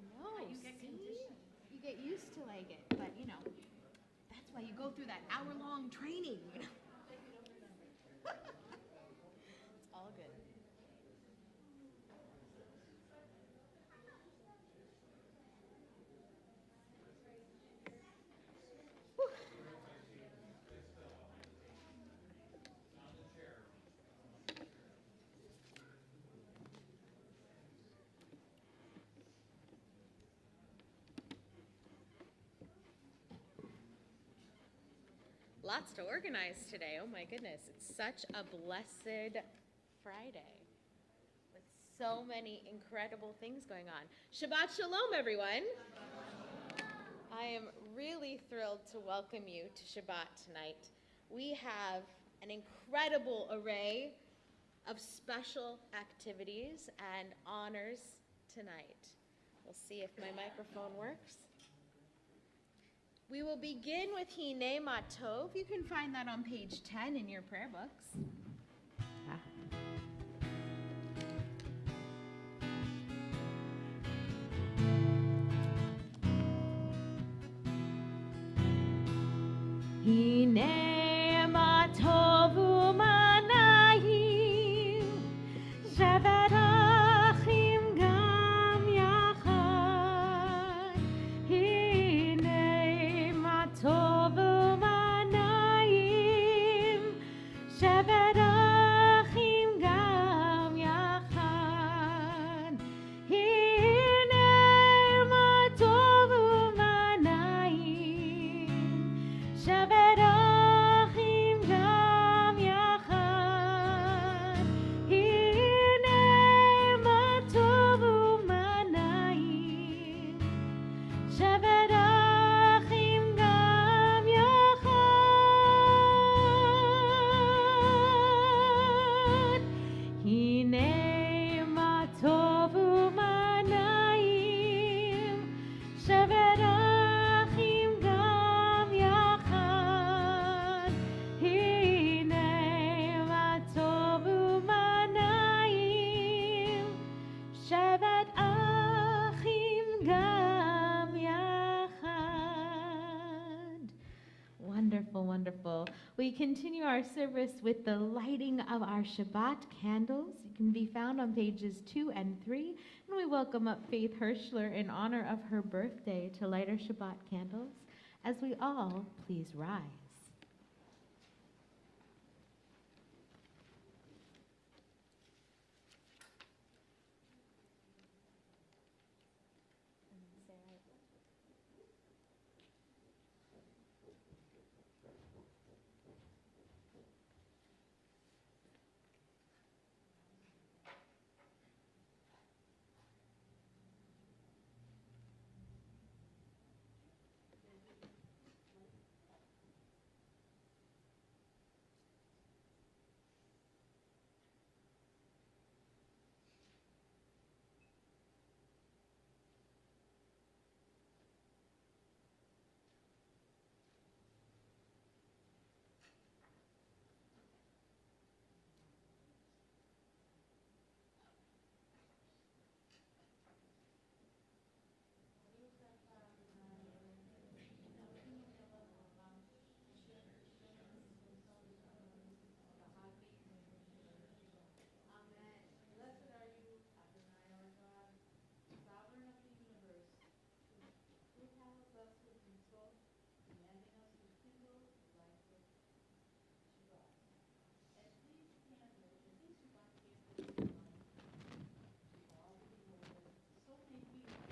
know. You get conditioned. You get used to like it, but you know, that's why you go through that hour-long training. You know? It's all good. Lots to organize today. Oh my goodness. It's such a blessed Friday with so many incredible things going on. Shabbat Shalom, everyone. I am really thrilled to welcome you to Shabbat tonight. We have an incredible array of special activities and honors tonight. We'll see if my microphone works. We will begin with Hine Matov. You can find that on page 10 in your prayer books. Hine Matov u'manayim shevarachim gam yachad. Hine matov u'manayim shevarachim gam yachad. Hine matov u'manayim shevarachim gam yachad. Hine matov u'manayim shevarachim gam yachad. Hine matov u'manayim shevarachim gam yachad. Hine matov u'manayim shevarachim gam yachad. Wonderful, wonderful. We continue our service with the lighting of our Shabbat candles. It can be found on pages 2 and 3. And we welcome up Faith Hirschler in honor of her birthday to light our Shabbat candles. As we all please rise.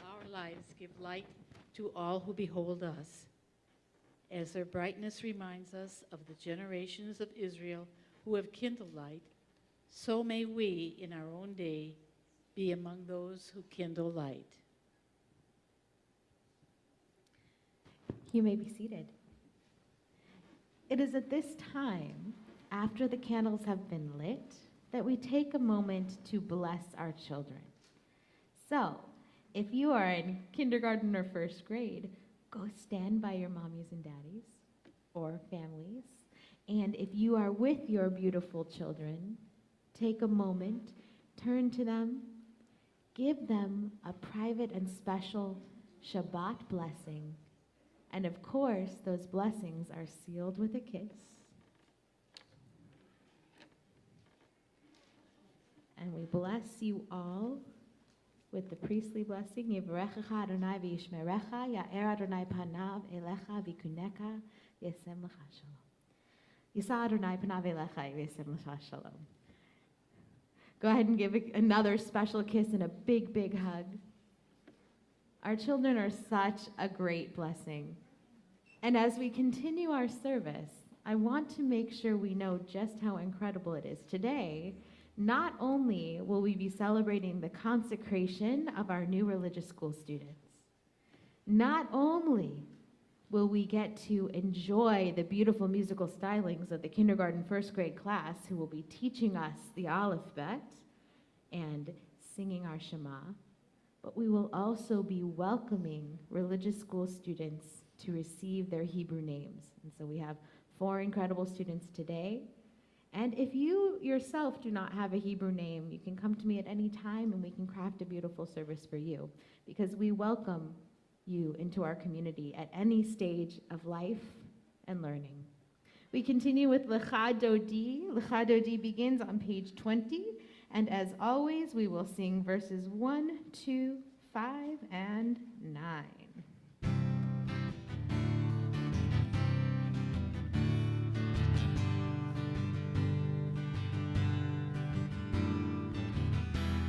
Our lives give light to all who behold us, as their brightness reminds us of the generations of Israel who have kindled light. So may we, in our own day, be among those who kindle light. You may be seated. It is at this time, after the candles have been lit, that we take a moment to bless our children. So, if you are in kindergarten or first grade, go stand by your mommies and daddies or families. And if you are with your beautiful children, take a moment, turn to them, give them a private and special Shabbat blessing. And of course, those blessings are sealed with a kiss. And we bless you all with the priestly blessing. Yivarechecha Adonai v'yishmerecha, ya'er Adonai panav elecha v'kuneka, yesem lecha shalom. Yisa Adonai panav elecha, yesem lecha shalom. Go ahead and give another special kiss and a big, big hug. Our children are such a great blessing. And as we continue our service, I want to make sure we know just how incredible it is. Today, not only will we be celebrating the consecration of our new religious school students, not only will we get to enjoy the beautiful musical stylings of the kindergarten first grade class who will be teaching us the alphabet and singing our Shema, but we will also be welcoming religious school students to receive their Hebrew names. And so we have 4 incredible students today. And if you yourself do not have a Hebrew name, you can come to me at any time and we can craft a beautiful service for you, because we welcome you into our community at any stage of life and learning. We continue with Lecha Dodi. Lecha Dodi begins on page 20, and as always, we will sing verses 1, 2, 5, and 9.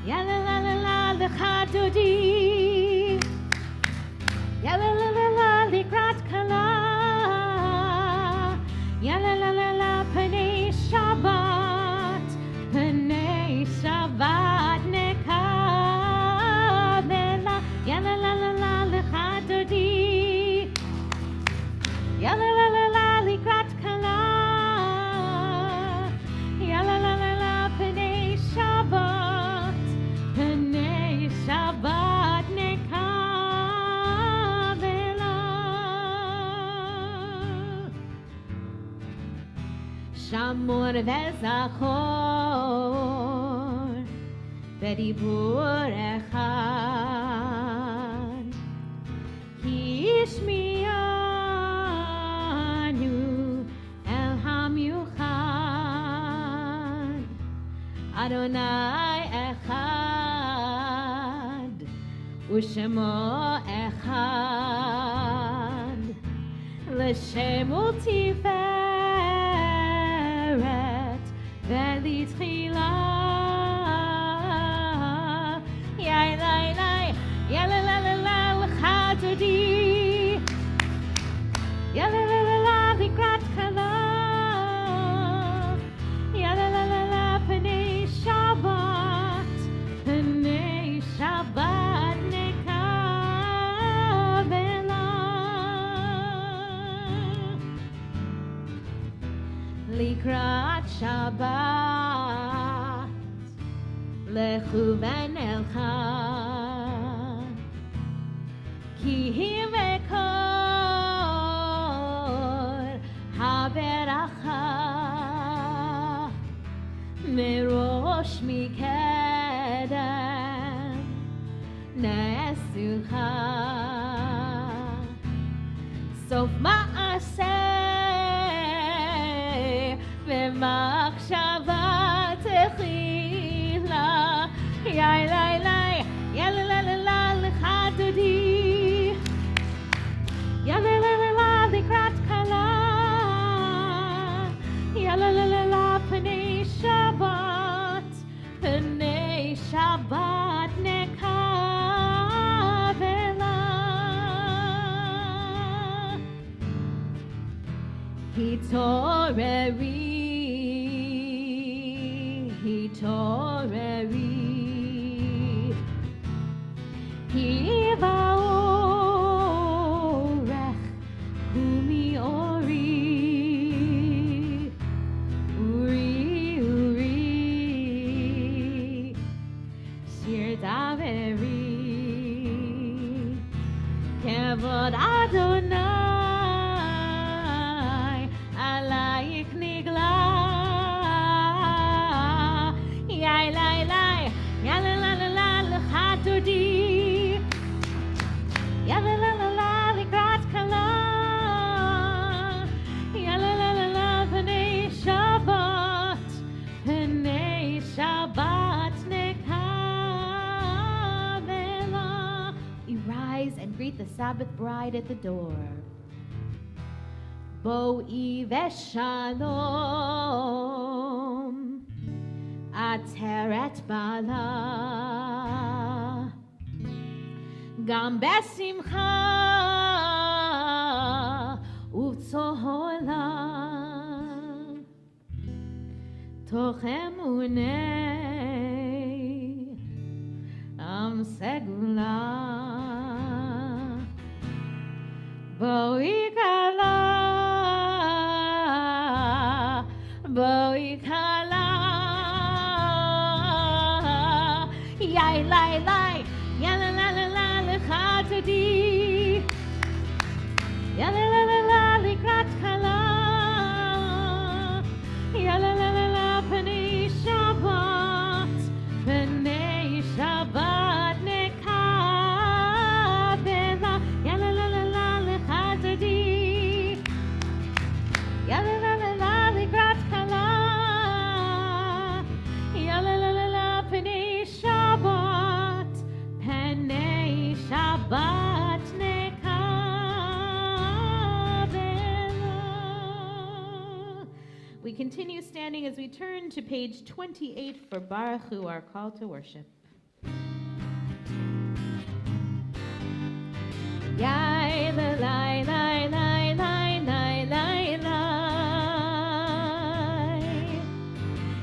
Ya la la la la Lecha Dodi. Ya la la la la Likrat Kala. Ya la la la la Panei Shabbat. Panei Shabbat Nekavela. Ya la la la la Lecha Dodi. Ya la la la la Likrat Kala. Ya la la la la Panei Shabbat. Panei Shabbat Nekavela. Shamor vezachor bedibur echad ki ishmianu el hamyuchad Adonai echad u'shemo echad l'shem u'tiferet ve'litchila ya la la ya la la la la Lecha Dodi. Ya la la la la Likrat Kala. Ya la la la la Panei Shabbat. Panei Shabbat Nekavela. Likrat Shabbat. Lechu v'nelcha. Ki hi vekol haberacha merosh mikedem nesucha sof ma'aseh v'machshava techila ya la la ya la la la Lecha Dodi. Ya la la la la Likrat Kala. Ya la la la la Panei Shabbat. Panei Shabbat Nekavela. Hitoreri, hitoreri, hivaorech humi ori, uri, shir daveri, kevod Adonai, alayich nigla. Ya la la la la Lecha Sabbath bride at the door. Bo'i veshalom, ateret bala, gam besimcha uvtzola, toch emunei am segula. Bo'i kala, bo'i kala, yai lai lai, ya la la la la lecha todi, ya la la la la likrat kala, ya la la la la penei Shabbat, penei Shabbat nekabela, ya la la la la lecha todi, ya la la la la likrat kala, ya la la la la penei Shabbat, penei Shabbat nekabela. We continue standing as we turn to page 28 for Baruch Hu, our call to worship. Yai la lai lai lai lai lai lai lai.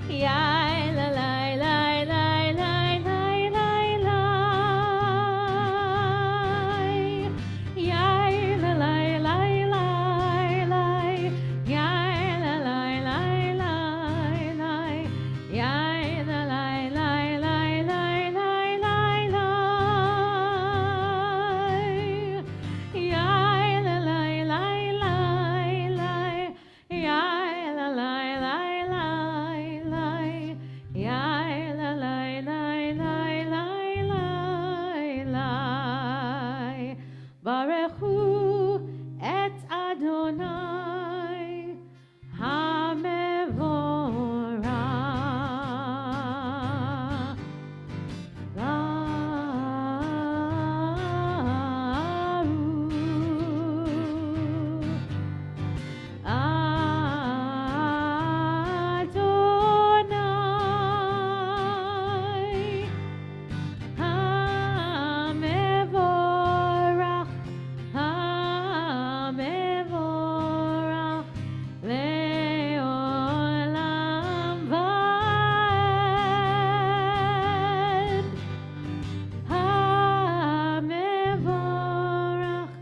Yai la lai lai lai lai lai lai lai. Yai la lai lai lai lai. Yai la lai lai lai lai. Yai la lai lai lai lai lai lai lai. Yai la lai lai lai lai. Yai la lai lai lai lai. Yai la lai lai lai lai lai lai. Baruch Hu et Adonai HaMevorach. Adonai HaMevorach, HaMevorach le'olam va'ed. HaMevorach,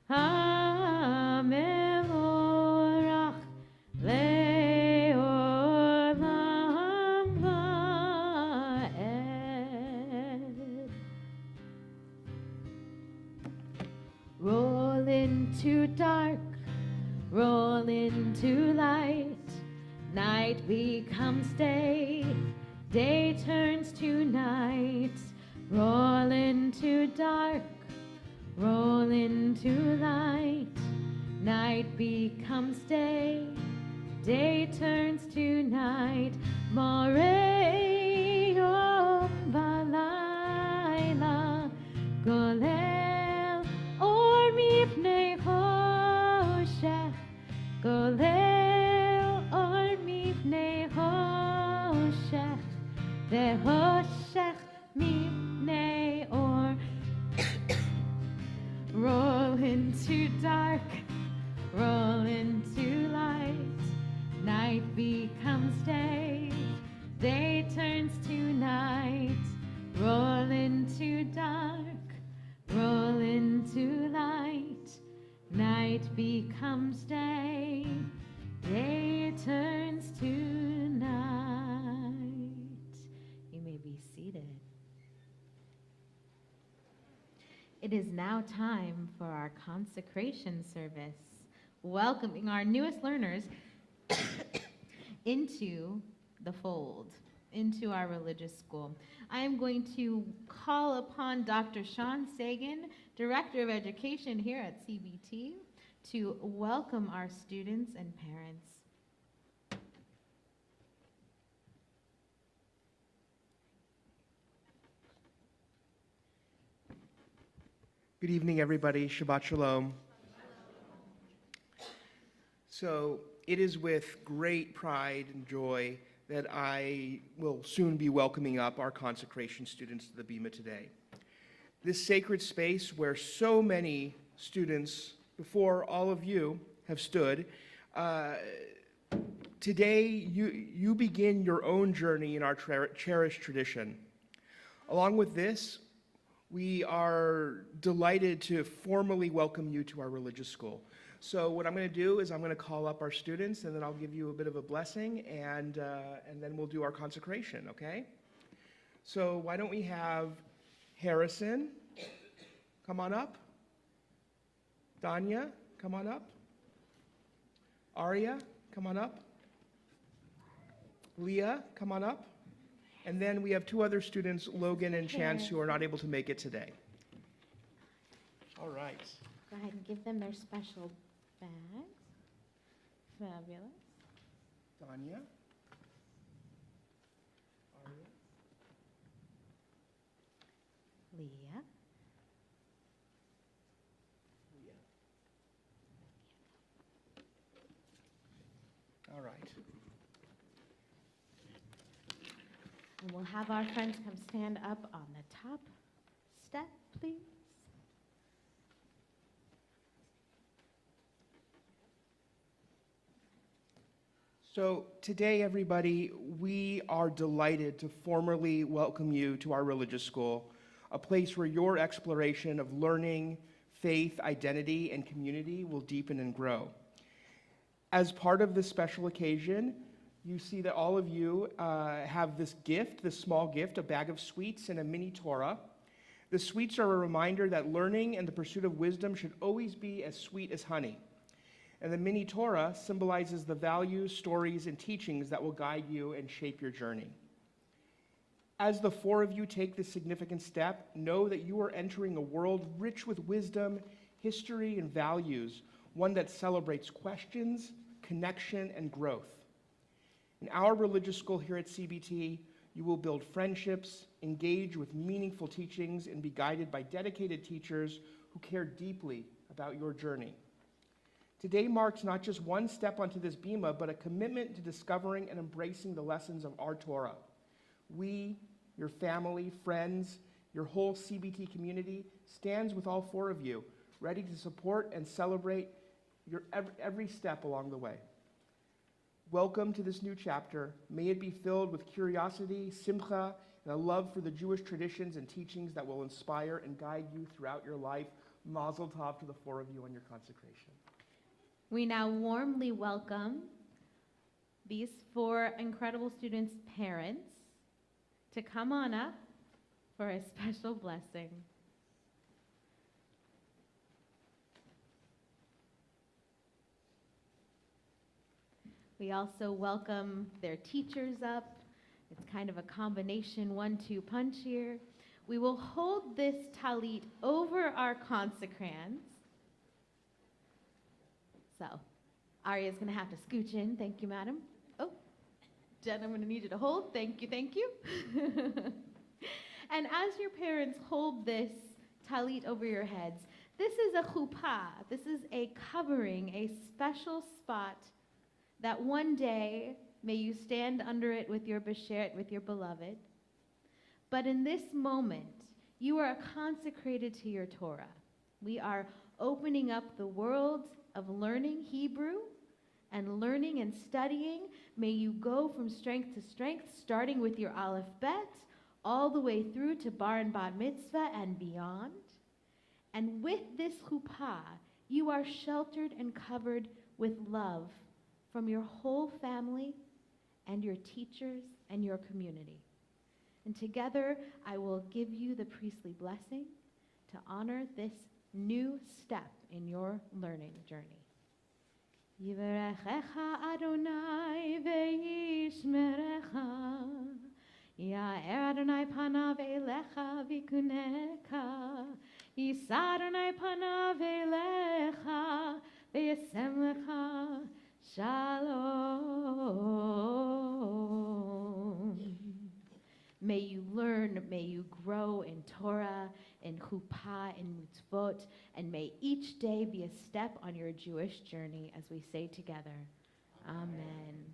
HaMevorach le'olam va'ed. Roll into dark, roll into light. Night becomes day, day turns to night. Roll into dark, roll into light. Night becomes day, day turns to night. Morei yom balayla, golel or mipnei choshech, golel or mipnei choshech, ve'choshech mipnei or. Roll into dark, roll into light. Night becomes day, day turns to night. Roll into dark, roll into light. Night becomes day, day turns to night. You may be seated. It is now time for our consecration service, welcoming our newest learners into the fold, into our religious school. I am going to call upon Dr. Sean Sagan, Director of Education here at CBT, to welcome our students and parents. Good evening, everybody. Shabbat Shalom. So it is with great pride and joy that I will soon be welcoming up our consecration students to the Bima today. This sacred space where so many students before all of you have stood, today you begin your own journey in our cherished tradition. Along with this, we are delighted to formally welcome you to our religious school. So what I'm going to do is I'm going to call up our students, and then I'll give you a bit of a blessing, and then we'll do our consecration, okay? So why don't we have Harrison, come on up. Danya, come on up. Arya, come on up. Leah, come on up. And then we have two other students, Logan and Chance, who are not able to make it today. All right. Go ahead and give them their special bags. Fabulous. Danya. Arya. Leah. Leah. All right. And we'll have our friends come stand up on the top step, please. So today, everybody, we are delighted to formally welcome you to our religious school, a place where your exploration of learning, faith, identity, and community will deepen and grow. As part of this special occasion, you see that all of you have this gift, this small gift, a bag of sweets and a mini Torah. The sweets are a reminder that learning and the pursuit of wisdom should always be as sweet as honey. And the mini Torah symbolizes the values, stories, and teachings that will guide you and shape your journey. As the four of you take this significant step, know that you are entering a world rich with wisdom, history, and values, one that celebrates questions, connection, and growth. In our religious school here at CBT, you will build friendships, engage with meaningful teachings, and be guided by dedicated teachers who care deeply about your journey. Today marks not just one step onto this bima, but a commitment to discovering and embracing the lessons of our Torah. We, your family, friends, your whole CBT community, stands with all four of you, ready to support and celebrate your every step along the way. Welcome to this new chapter. May it be filled with curiosity, simcha, and a love for the Jewish traditions and teachings that will inspire and guide you throughout your life. Mazel tov to the four of you on your consecration. We now warmly welcome these four incredible students' parents to come on up for a special blessing. We also welcome their teachers up. It's kind of a combination 1-2 punch here. We will hold this talit over our consecrants. So, Arya's going to have to scooch in. Thank you, madam. Oh, Jen, I'm going to need you to hold. Thank you, thank you. And as your parents hold this talit over your heads, this is a chuppah. This is a covering, a special spot that one day may you stand under it with your beshert, with your beloved. But in this moment, you are consecrated to your Torah. We are opening up the world of learning Hebrew and learning and studying. May you go from strength to strength, starting with your Aleph Bet, all the way through to Bar and Bat Mitzvah and beyond. And with this chuppah, you are sheltered and covered with love from your whole family and your teachers and your community. And together, I will give you the priestly blessing to honor this new step in your learning journey. Yivarechecha Adonai ve'yishmerecha, Ya'er Adonai panav elecha v'kuneka, Yisa Adonai panav elecha ve'yasem lecha shalom. May you learn, may you grow in Torah, in chuppah, in mitzvot, and may each day be a step on your Jewish journey, as we say together. Amen.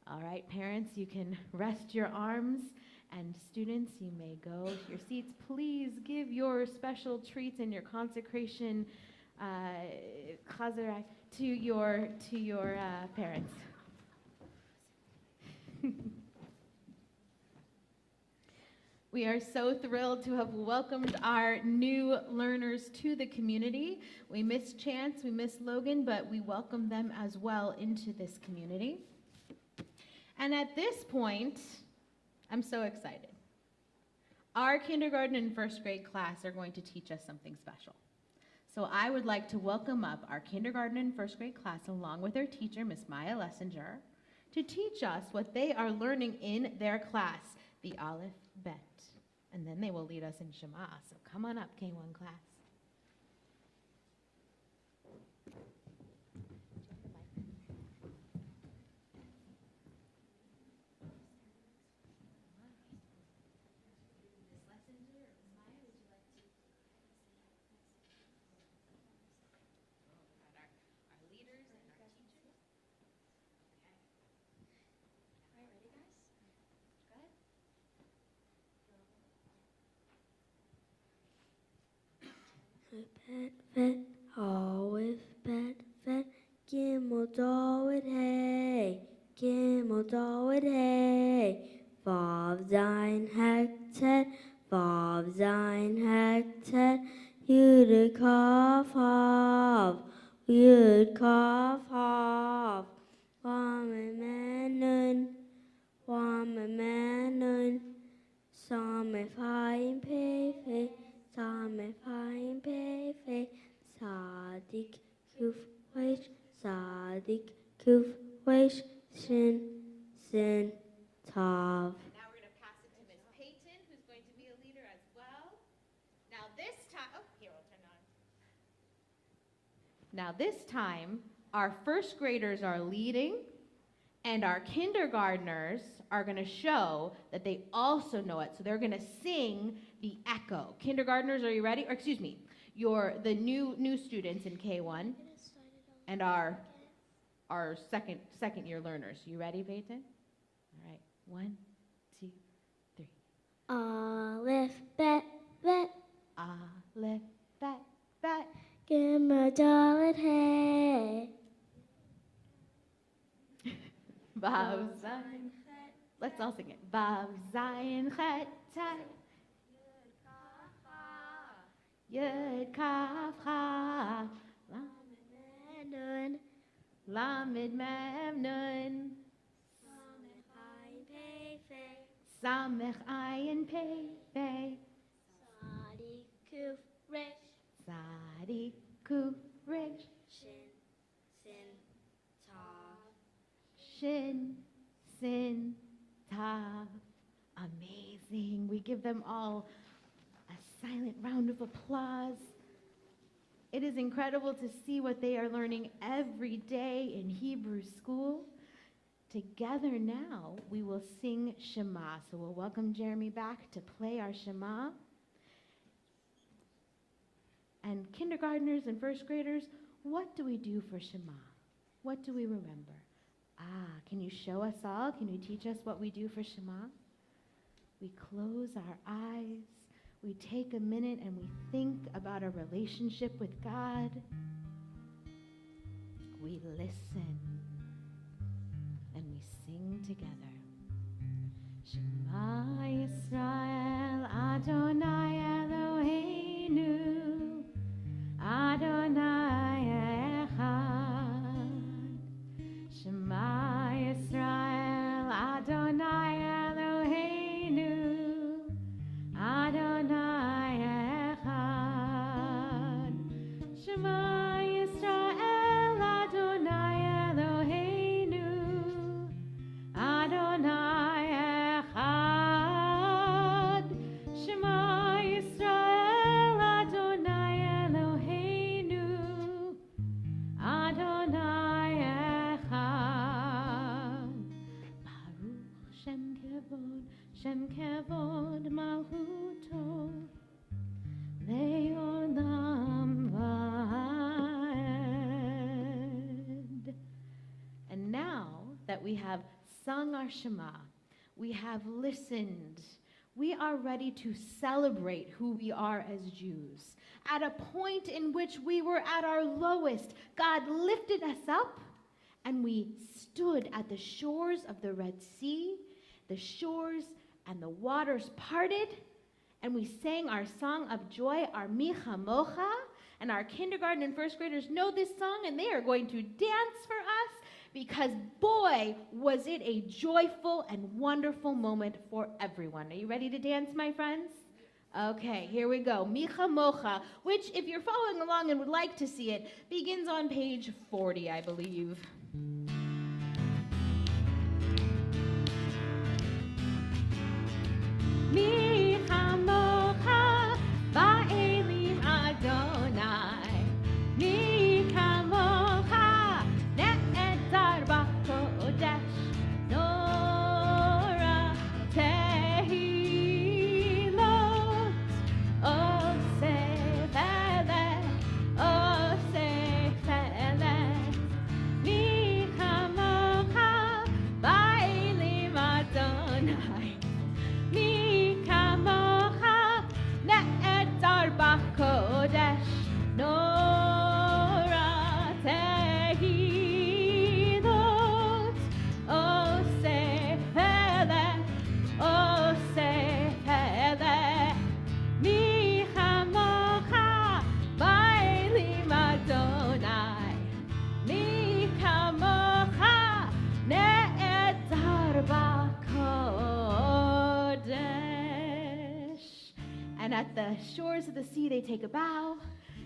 All right, parents, you can rest your arms, and students, you may go to your seats. Please give your special treats and your consecration chazarai to your parents. We are so thrilled to have welcomed our new learners to the community. We miss Chance, we miss Logan, but we welcome them as well into this community. And at this point, I'm so excited. Our kindergarten and first grade class are going to teach us something special. So I would like to welcome up our kindergarten and first grade class along with their teacher, Miss Maya Lessinger, to teach us what they are learning in their class, the Aleph Bet. And then they will lead us in Shema. So come on up, K1 class. Bet, bet, always bet, bet, gimel daled hey, gimel daled hey, vav zayin hektet, vav zayin hektet, yud kaf hav, yud kaf hav, wam menun, samef hayin pefe. Samef hayin pefe, sadik kuf wesh, sadik kuf wesh, shin, sin, tav. Now we're going to pass it to Miss Peyton, who's going to be a leader as well. Now this time, here, we'll turn on. Now this time, our first graders are leading, and our kindergartners are going to show that they also know it. So they're going to sing the echo. Kindergartners, are you ready? Or excuse me, the new students in K1 and our second year learners. You ready, Peyton? All right. 1, 2, 3. Aleph, bet, bet. Aleph, bet, bet. Gimel daled hey. Vav Zayin. Let's all sing it. Vav Zayin Chet Tet. Yud Kaf Ha. Menun. Lamed Mem Nun. Samech Ayin Pei Fei. Sadik kuf resh. Sadik Kuf Resh. Shin, sin, tav. Shin, Sin, Tav. Amazing. We give them all a silent round of applause. It is incredible to see what they are learning every day in Hebrew school. Together now, we will sing Shema. So we'll welcome Jeremy back to play our Shema. And kindergartners and first graders, what do we do for Shema? What do we remember? Can you show us all? Can you teach us what we do for Shema? We close our eyes. We take a minute and we think about our relationship with God. We listen and we sing together. Shema Yisrael Adonai Eloheinu Adonai Echad. Shema Yisrael Adonai Eloheinu Adonai Echad. Shema Yisrael Adonai Eloheinu Adonai Echad. We have sung our Shema. We have listened. We are ready to celebrate who we are as Jews. At a point in which we were at our lowest, God lifted us up, and we stood at the shores of the Red Sea, the shores and the waters parted, and we sang our song of joy, our Micha Mocha, and our kindergarten and first graders know this song, and they are going to dance for us, because boy, was it a joyful and wonderful moment for everyone. Are you ready to dance, my friends? Okay, here we go. Micha Mocha, which, if you're following along and would like to see it, begins on page 40, I believe. Micha Mocha, Ba'elim Adonai. Micha Mocha, Ne'etar B'Kodesh. Nora Tehilot. Oseh Felet, Oseh Felet. Micha Mocha, Ba'elim Adonai. Micha Mocha, Ne'etar B'Kodesh. Nora Tehilot. Oseh Felet, Oseh Felet. Micha Mocha, Ba'elim Adonai. Micha Mocha, Ne'etar B'Kodesh. And at the shores of the sea, they take a bow.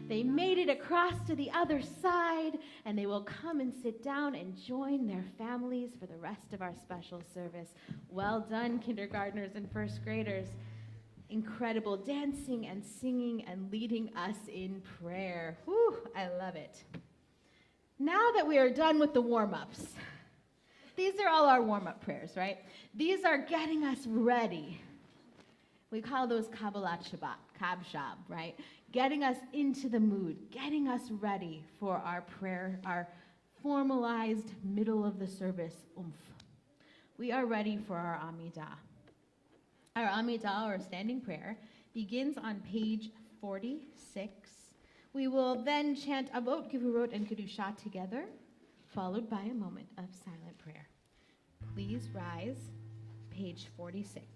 They made it across to the other side, and they will come and sit down and join their families for the rest of our special service. Well done, kindergartners and first graders. Incredible dancing and singing and leading us in prayer. Whew, I love it. Now that we are done with the warm-ups, these are all our warm-up prayers, right? These are getting us ready. We call those Kabbalat Shabbat, Kab Shab, right? Getting us into the mood, getting us ready for our prayer, our formalized middle of the service oomph. We are ready for our Amidah. Our Amidah, or standing prayer, begins on page 46. We will then chant Avot, Gevurot, and Kedusha together, followed by a moment of silent prayer. Please rise, page 46.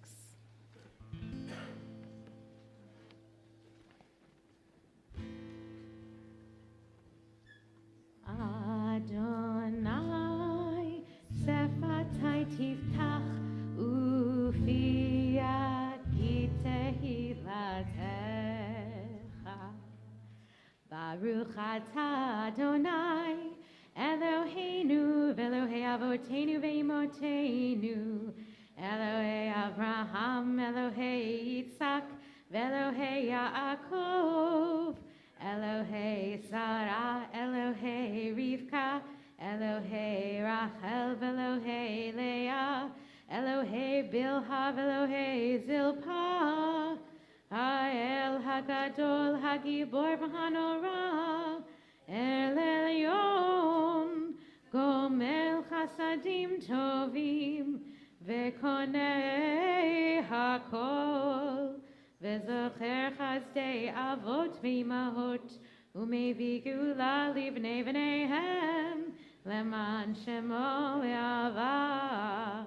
Adonai, Sefatai Tiftach, Ufiyat Gitehilatecha. Baruch atah Adonai, Eloheinu, Velohei Avotenu Veimotenu, Elohei Avraham, Elohei Yitzhak, Velohei Yaakov, Elohei Sarah, Elohei Rivka, Elohei Rachel, Velohei Leah, Elohei Bilha, Velohei Zilpah, Ha'el Hagadol, Hagibor v'Hanora, El Elyon, Gomel Chasadim Tovim, Vekonei Hakol, Vezocher Chazdei Avot V'Imahot, Umevi Gula Livnei V'neihem, Leman Shemo Ve'ava,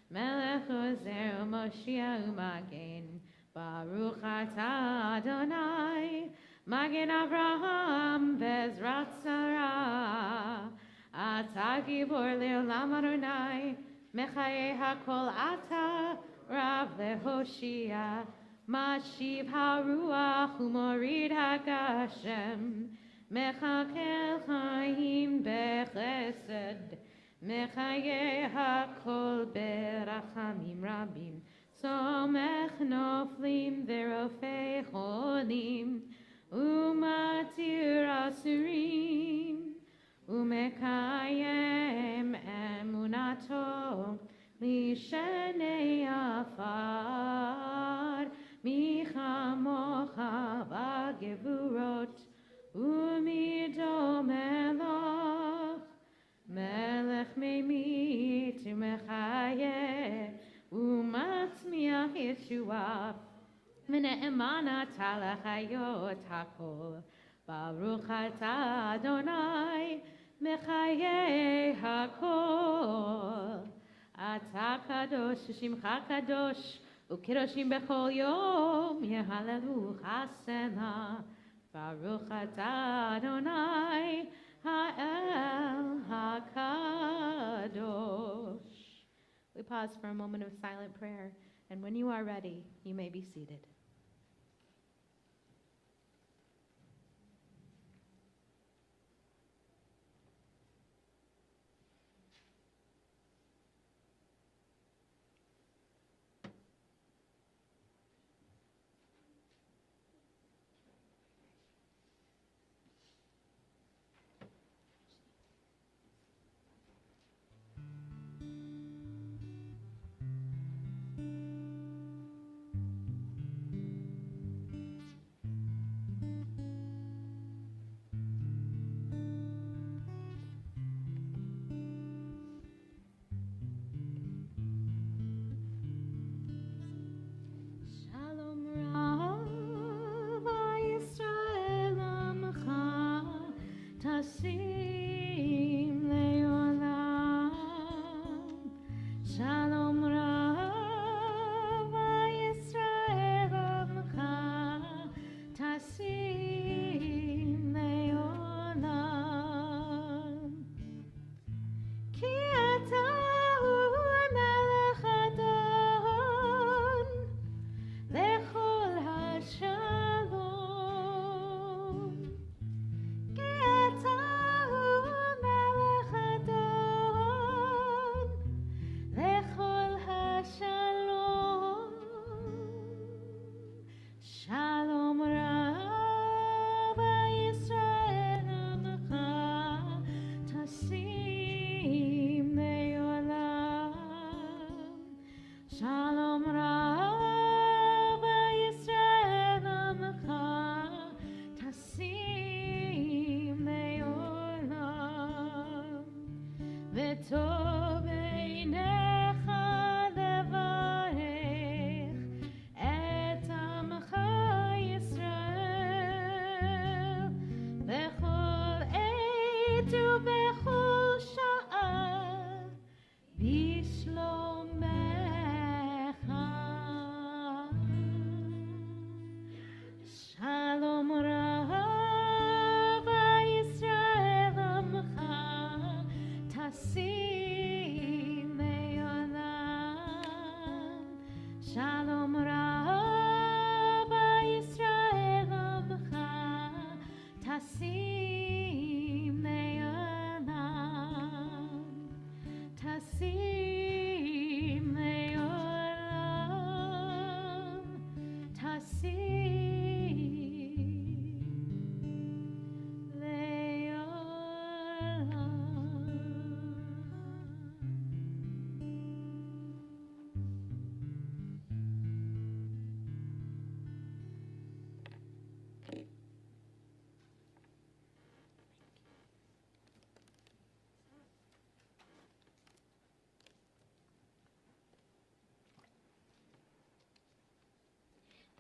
Melech Ozer U'Moshia U'Magen, Baruch atah Adonai, Magen Avraham Bezrat Sarah, Atah Gibor Le'olam Adonai, Mechaye HaKol Atah, Rav LeHoshia, Mashiv HaRuach U'Morid HaGashem, Mechakel Chaim Bechesed, Mechaye HaKol Berachamim Rabim, Somech Noflim Verofei Cholim, Umatir Asurim, Umekayem Emunato, Lishenei Afar, Micha Mocha V'Gevurot, Umido Melech, Melech Meimit ונאמנה לחיות הכל. ברוך אתה אדוני מחיי הכל. אתה קדוש ושמך קדוש, וקדושים בכל יום יהללו חסנה. ברוך אתה אדוני האל הקדוש. We pause for a moment of silent prayer, and when you are ready, you may be seated.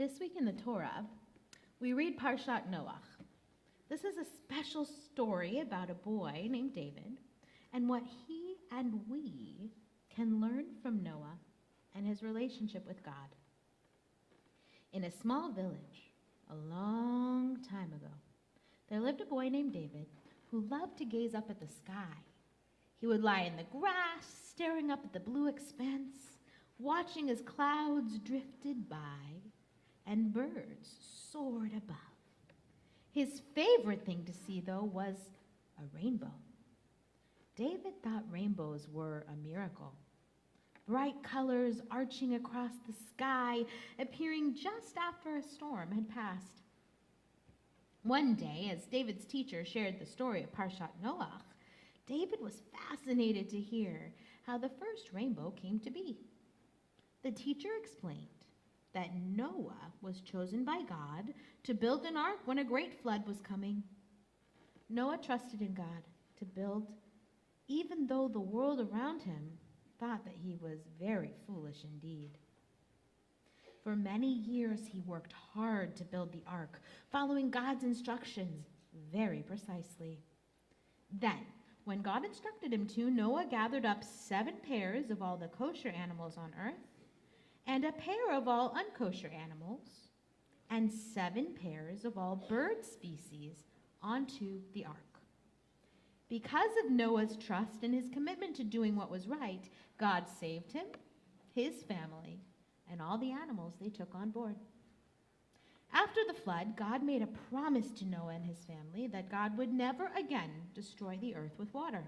This week in the Torah, we read Parshat Noach. This is a special story about a boy named David and what he and we can learn from Noah and his relationship with God. In a small village, a long time ago, there lived a boy named David who loved to gaze up at the sky. He would lie in the grass, staring up at the blue expanse, watching as clouds drifted by and birds soared above. His favorite thing to see, though, was a rainbow. David thought rainbows were a miracle. Bright colors arching across the sky, appearing just after a storm had passed. One day, as David's teacher shared the story of Parshat Noach, David was fascinated to hear how the first rainbow came to be. The teacher explained that Noah was chosen by God to build an ark when a great flood was coming. Noah trusted in God to build, even though the world around him thought that he was very foolish indeed. For many years, he worked hard to build the ark, following God's instructions very precisely. Then, when God instructed him to, Noah gathered up 7 pairs of all the kosher animals on earth, and a pair of all unkosher animals, and 7 pairs of all bird species onto the ark. Because of Noah's trust and his commitment to doing what was right, God saved him, his family, and all the animals they took on board. After the flood, God made a promise to Noah and his family that God would never again destroy the earth with water.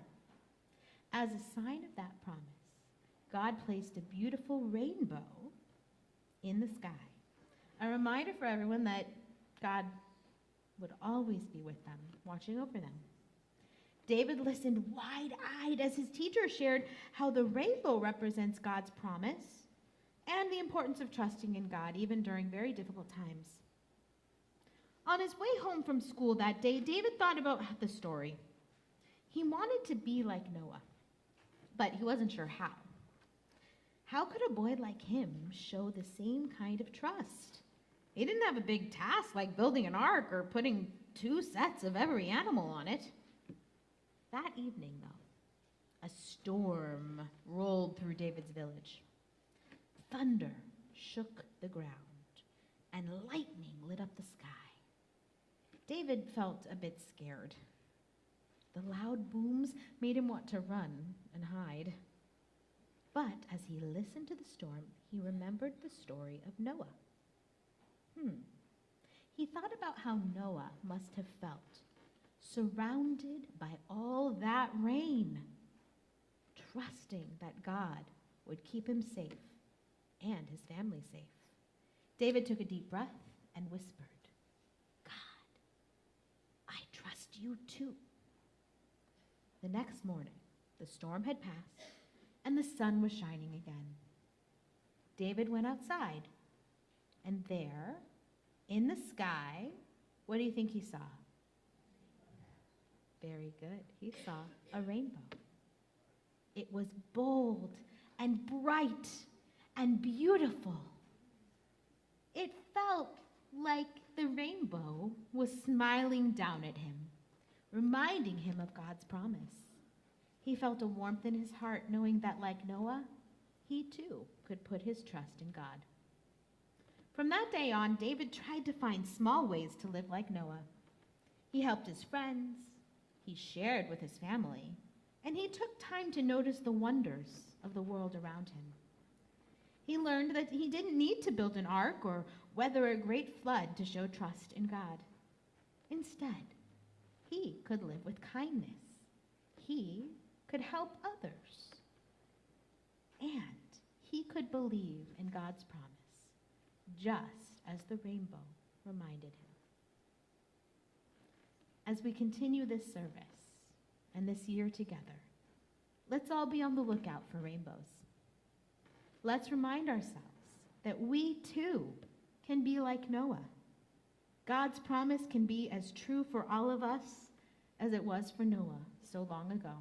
As a sign of that promise, God placed a beautiful rainbow in the sky, a reminder for everyone that God would always be with them, watching over them. David listened wide-eyed as his teacher shared how the rainbow represents God's promise and the importance of trusting in God even during very difficult times. On his way home from school that day, David thought about the story. He wanted to be like Noah, but he wasn't sure how. How could a boy like him show the same kind of trust? He didn't have a big task like building an ark or putting 2 sets of every animal on it. That evening, though, a storm rolled through David's village. Thunder shook the ground, and lightning lit up the sky. David felt a bit scared. The loud booms made him want to run and hide. But as he listened to the storm, he remembered the story of Noah. He thought about how Noah must have felt, surrounded by all that rain, trusting that God would keep him safe and his family safe. David took a deep breath and whispered, "God, I trust you too." The next morning, the storm had passed and the sun was shining again. David went outside, and there, in the sky, what do you think he saw? Very good. He saw a rainbow. It was bold and bright and beautiful. It felt like the rainbow was smiling down at him, reminding him of God's promise. He felt a warmth in his heart, knowing that, like Noah, he too could put his trust in God. From that day on, David tried to find small ways to live like Noah. He helped his friends, he shared with his family, and he took time to notice the wonders of the world around him. He learned that he didn't need to build an ark or weather a great flood to show trust in God. Instead, he could live with kindness. He could help others. And he could believe in God's promise, just as the rainbow reminded him. As we continue this service and this year together, let's all be on the lookout for rainbows. Let's remind ourselves that we too can be like Noah. God's promise can be as true for all of us as it was for Noah so long ago.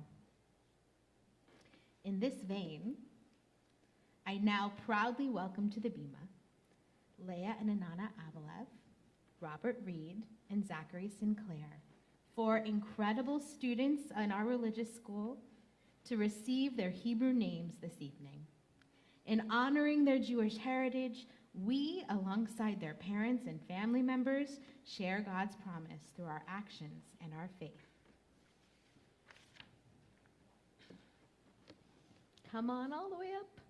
In this vein, I now proudly welcome to the Bima Leah and Anana Avalev, Robert Reed, and Zachary Sinclair, 4 incredible students in our religious school, to receive their Hebrew names this evening. In honoring their Jewish heritage, we, alongside their parents and family members, share God's promise through our actions and our faith. Come on all the way up.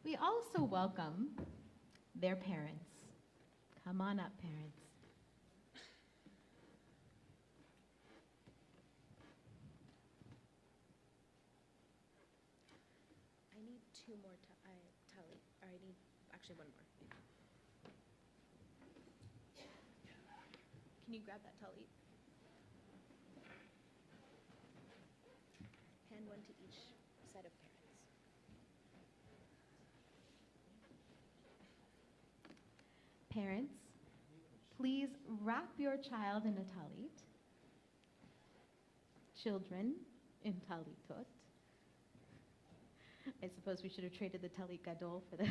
We also welcome their parents. Come on up, parents. I need 2 more tally, or I need actually 1 more. Can you grab that tally? Hand 1 to each set of parents. Parents, please wrap your child in a talit. Children in talitot. I suppose we should have traded the talit gadol for the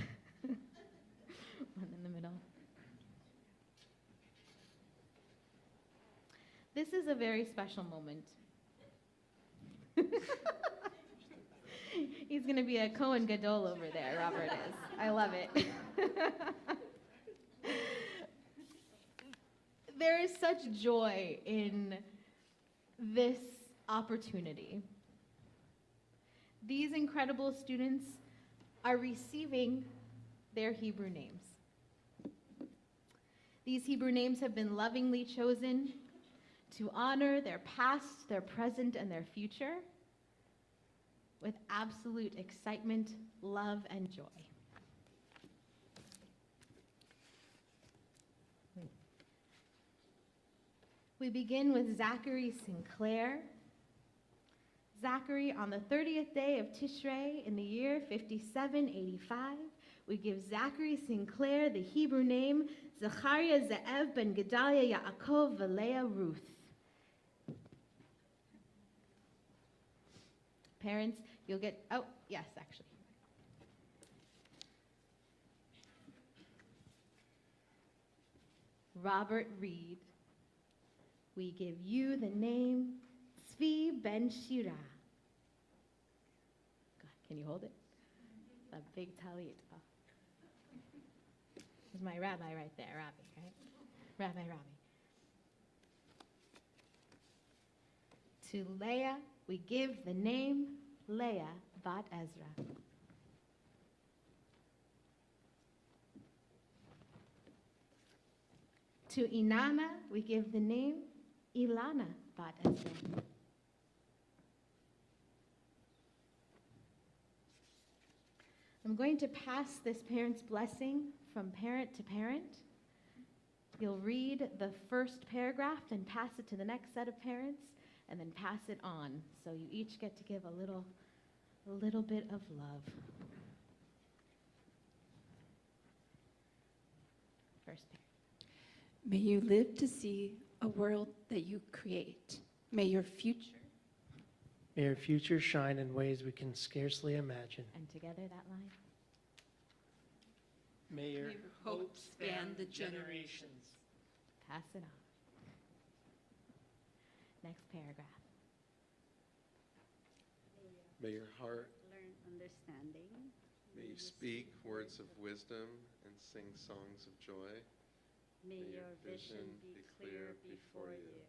One in the middle. This is a very special moment. He's going to be a Kohen Gadol over there, Robert is. I love it. There is such joy in this opportunity. These incredible students are receiving their Hebrew names. These Hebrew names have been lovingly chosen to honor their past, their present, and their future with absolute excitement, love, and joy. We begin with Zachary Sinclair. Zachary, on the 30th day of Tishrei in the year 5785, we give Zachary Sinclair the Hebrew name Zachariah Ze'ev ben Gedalia Yaakov Valeah Ruth. Parents, you'll get, oh, yes, actually. Robert Reed, we give you the name Tzvi ben Shira. God, can you hold it? A big talit. Oh. There's my rabbi right there, Rabbi, right? Rabbi. To Leah, we give the name Leah Bat Ezra. To Inanna, we give the name Ilana Bat Ezra. I'm going to pass this parent's blessing from parent to parent. You'll read the first paragraph, then pass it to the next set of parents, and then pass it on. So you each get to give a little bit of love. First parent. May you live to see a world that you create. May your future shine in ways we can scarcely imagine. And together that line. May your hope span the generations. Pass it on. Next paragraph. May your heart learn understanding. May you speak words of wisdom and sing songs of joy. May your vision be clear before you.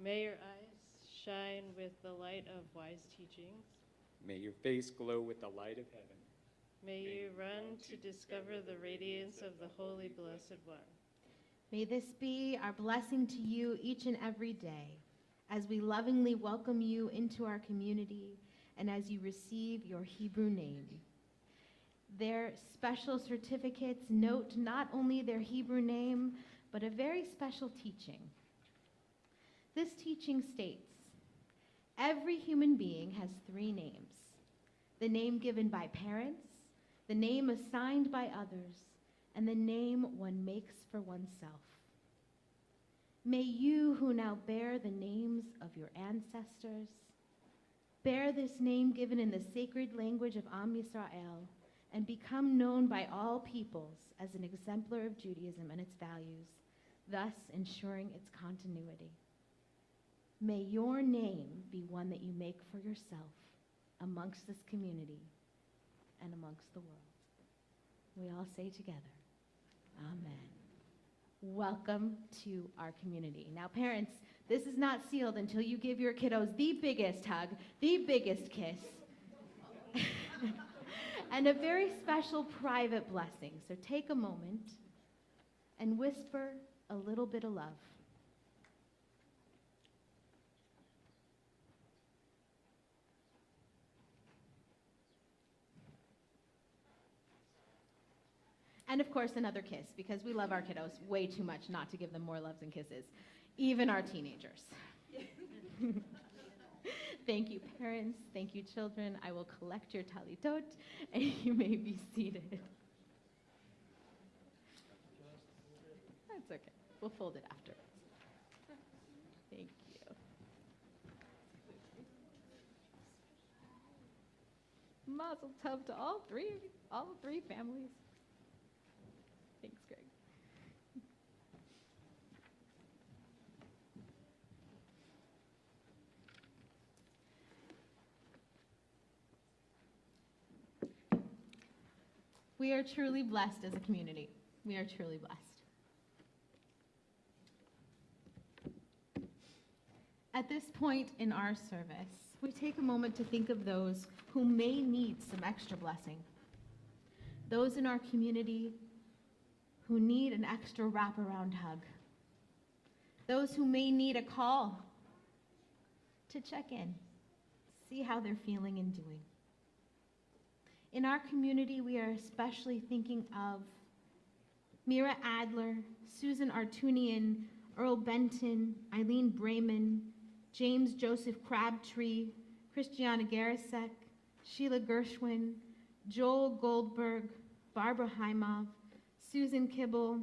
May your eyes shine with the light of wise teachings. May your face glow with the light of heaven. May you run to discover the radiance of the Holy Blessed One. May this be our blessing to you each and every day as we lovingly welcome you into our community and as you receive your Hebrew name. Their special certificates note not only their Hebrew name, but a very special teaching. This teaching states, every human being has three names: the name given by parents, the name assigned by others, and the name one makes for oneself. May you, who now bear the names of your ancestors, bear this name given in the sacred language of Am Yisrael and become known by all peoples as an exemplar of Judaism and its values, thus ensuring its continuity. May your name be one that you make for yourself amongst this community and amongst the world. We all say together, Amen. Welcome to our community. Now, parents, this is not sealed until you give your kiddos the biggest hug, the biggest kiss, and a very special private blessing. So take a moment and whisper a little bit of love. And of course, another kiss, because we love our kiddos way too much not to give them more loves and kisses, even our teenagers. Thank you, parents. Thank you, children. I will collect your talitot, and you may be seated. That's okay. We'll fold it afterwards. Thank you. Mazel tov to all three families. Thanks, Greg. We are truly blessed as a community. We are truly blessed. At this point in our service, we take a moment to think of those who may need some extra blessing. Those in our community who need an extra wraparound hug. Those who may need a call to check in, see how they're feeling and doing. In our community, we are especially thinking of Mira Adler, Susan Artunian, Earl Benton, Eileen Brayman, James Joseph Crabtree, Christiana Garasek, Sheila Gershwin, Joel Goldberg, Barbara Heimov, Susan Kibble,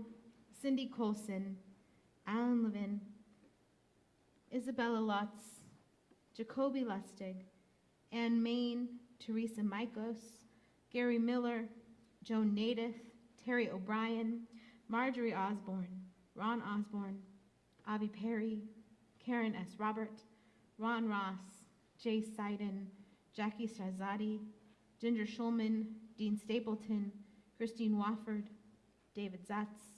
Cindy Colson, Alan Levin, Isabella Lutz, Jacoby Lustig, Ann Main, Teresa Mikos, Gary Miller, Joan Nadith, Terry O'Brien, Marjorie Osborne, Ron Osborne, Avi Perry, Karen S. Robert, Ron Ross, Jay Seiden, Jackie Strazati, Ginger Schulman, Dean Stapleton, Christine Wofford, David Zatz,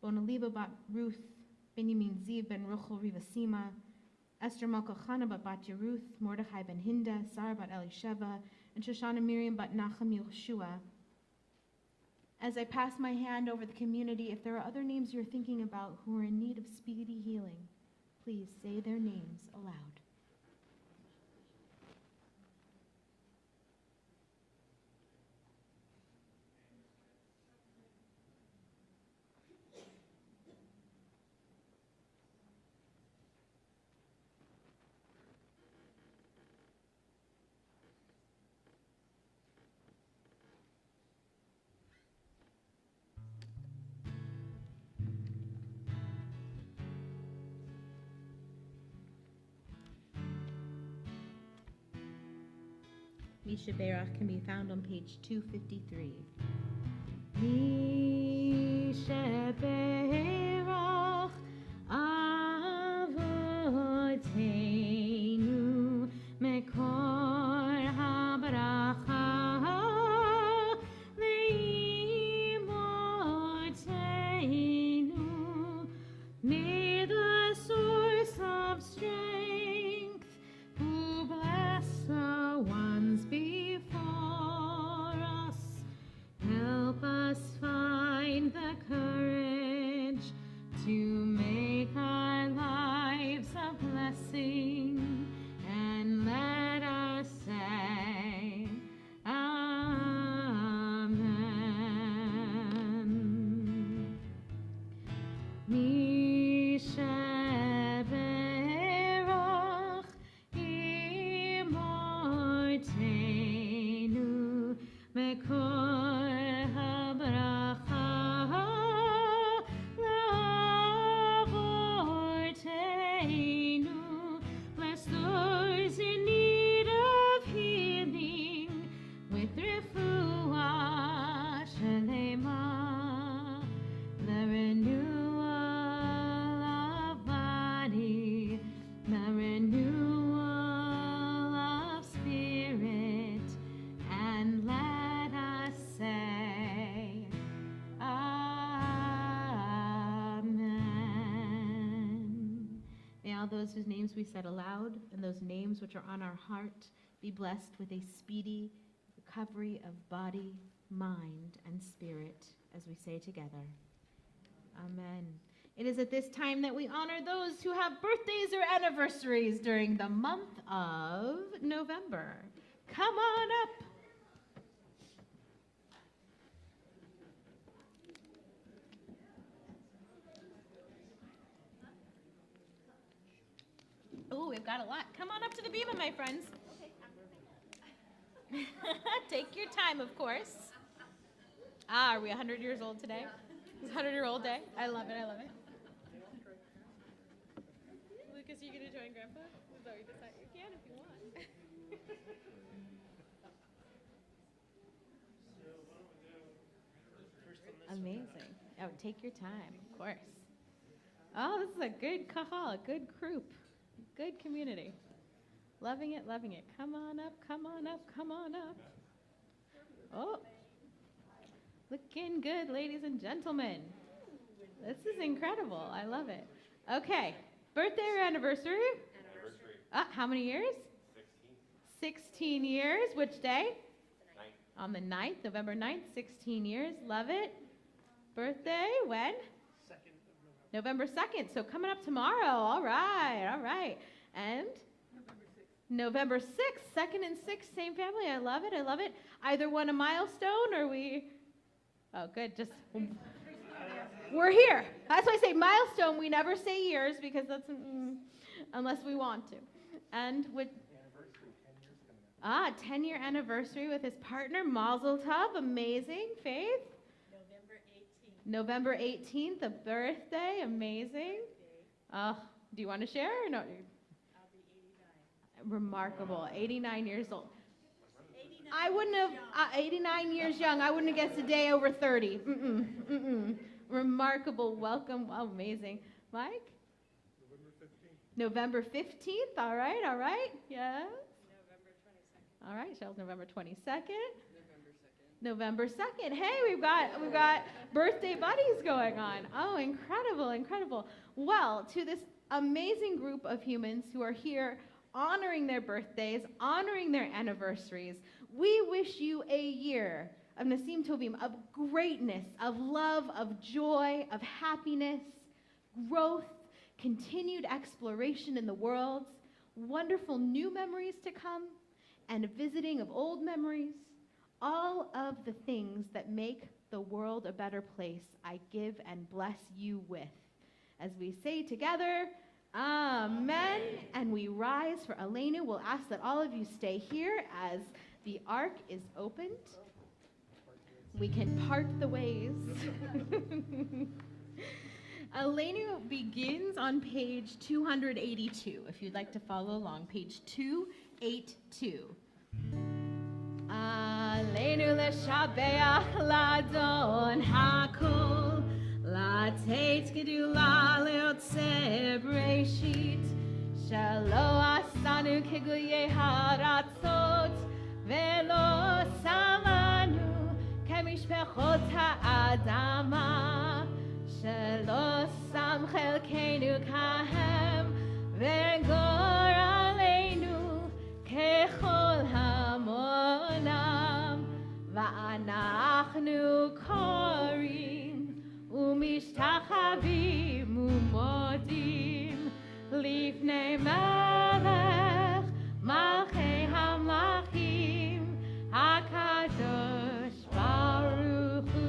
Bonaliba Bat Ruth, Benjamin Ziv Ben Ruchel Rivasima, Esther Malkochana Bat Yeruth, Mordechai Ben Hinda, Sarah Bat Elisheva, and Shoshana Miriam Bat Nacham Yehoshua. As I pass my hand over the community, if there are other names you're thinking about who are in need of speedy healing, please say their names aloud. Misha Berach can be found on page 253. Misha Berach Avoteinu Mekor HaBaracha Leimotenu. May the source of strength who bless the ones before us help us find the courage to make our lives a blessing, and let us say Amen. Misha Berach Imortenu Mekor HaBaracha Lavortenu. Bless those in need of healing with refuah shalema, the renewal of body, the renewal of spirit, and let us say Amen. May all those whose names we said aloud and those names which are on our heart be blessed with a speedy recovery of body, mind, and spirit as we say together. Amen. It is at this time that we honor those who have birthdays or anniversaries during the month of November. Come on up. Oh, we've got a lot. Come on up to the bima, my friends. Take your time, of course. Are we 100 years old today? It's 100-year-old day. I love it. I love it. Lucas, you gonna join Grandpa? Is that what you decide? You can if you want. Take your time, of course. Oh, this is a good kahal, a good group, good community. Loving it, loving it. Come on up, come on up, come on up. Oh, looking good, ladies and gentlemen. This is incredible. I love it. Okay, birthday or anniversary? Anniversary. How many years? 16 years. Which day? On the 9th, November 9th, 16 years. Love it. Birthday, when? 2nd of November 2nd. So coming up tomorrow. All right, all right. And? November 6th, 2nd and 6th, same family. I love it, I love it. Either one a milestone or we, oh good, just, we're here. That's why I say milestone. We never say years because that's, unless we want to. And with, 10-year anniversary with his partner, Mazel Tov, amazing. Faith? November 18th, a birthday, amazing. Do you want to share or no? I'll be 89. Remarkable, 89 years old. 89 I wouldn't have, 89 years young, I wouldn't have guessed a day over 30. Remarkable, welcome, wow, amazing. Mike? November 15th, all right, yes. All right, Shell's November 22nd. November 2nd. Hey, we've got birthday buddies going on. Oh, incredible, incredible. Well, to this amazing group of humans who are here honoring their birthdays, honoring their anniversaries, we wish you a year of Nasim Tovim, of greatness, of love, of joy, of happiness, growth, continued exploration in the world, wonderful new memories to come, and a visiting of old memories, all of the things that make the world a better place, I give and bless you with. As we say together, Amen. And we rise for Aleinu. We'll ask that all of you stay here as the ark is opened. We can part the ways. Aleinu begins on page 282, if you'd like to follow along, page 282. Aleinu l'shabeach l'adon hakol, l'teit gedula l'yotzeh breshit, shelo asanu kegoyei haratzot, velo samanu kemishpechot ha'adama, shelo sam chelkeinu kahem, v'gor aleinu kechol hamonam, va'anachnu korim umishtachavim umodim lifnei melech malchei hamlachim hakadosh baruch hu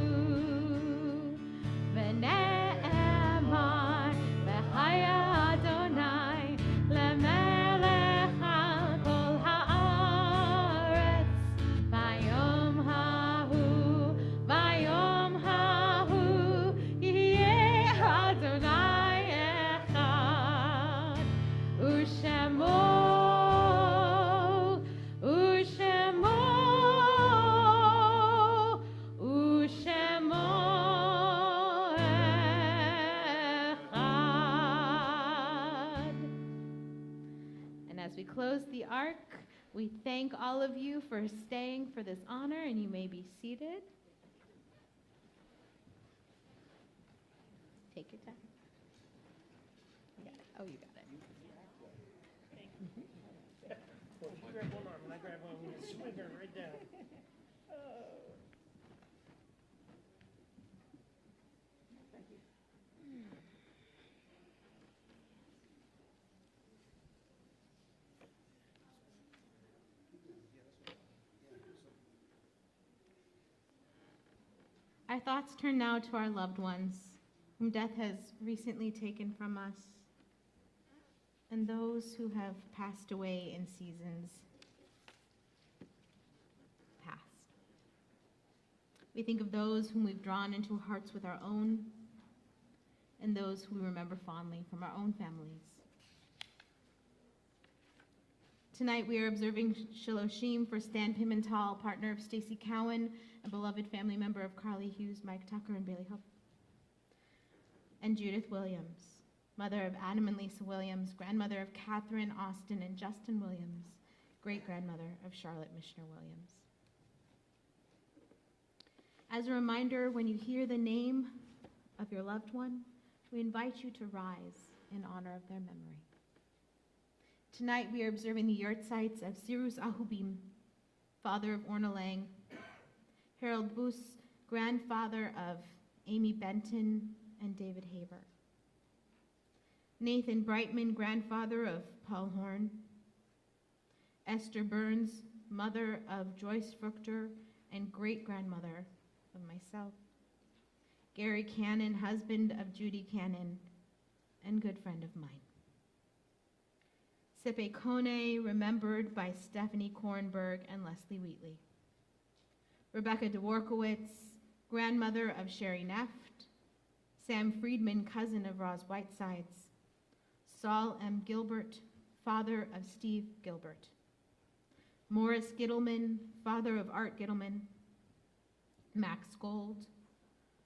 v'ne'emar v'chaya Adonai lemelech al kol haaretz vayom hahu yeh Adonai echad u'shemo echad. And as we close the ark, we thank all of you for staying for this honor, and you may be seated. Take your time. You got it. Oh, you got it. You grab one arm and I grab one, and swing her right down. Our thoughts turn now to our loved ones whom death has recently taken from us, and those who have passed away in seasons past. We think of those whom we've drawn into our hearts with our own, and those who we remember fondly from our own families. Tonight we are observing Shiloshim for Stan Pimental, partner of Stacy Cowan, a beloved family member of Carly Hughes, Mike Tucker, and Bailey Hope. and Judith Williams, mother of Adam and Lisa Williams, grandmother of Catherine, Austin, and Justin Williams, great-grandmother of Charlotte Mishner Williams. As a reminder, when you hear the name of your loved one, we invite you to rise in honor of their memory. Tonight we are observing the yahrzeit of Cyrus Ahubim, father of Orna Lang, Harold Bus, grandfather of Amy Benton and David Haber, Nathan Brightman, grandfather of Paul Horn, Esther Burns, mother of Joyce Fruchter and great-grandmother of myself, Gary Cannon, husband of Judy Cannon and good friend of mine. Sipe Kone, remembered by Stephanie Kornberg and Leslie Wheatley. Rebecca Dworkowitz, grandmother of Sherry Neft. Sam Friedman, cousin of Roz Whitesides. Saul M. Gilbert, father of Steve Gilbert. Morris Gittleman, father of Art Gittleman. Max Gold.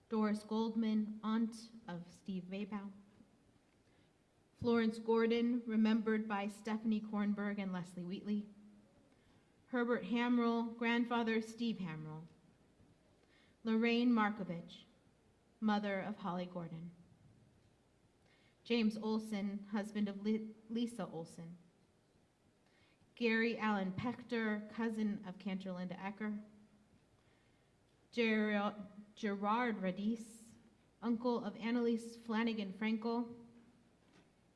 Doris Goldman, aunt of Steve Vaybaum. Florence Gordon, remembered by Stephanie Kornberg and Leslie Wheatley. Herbert Hamrill, grandfather of Steve Hamrill. Lorraine Markovich, mother of Holly Gordon. James Olson, husband of Lisa Olson. Gary Allen Pechter, cousin of Cantor Linda Ecker. Gerard Radis, uncle of Annalise Flanagan Frankel.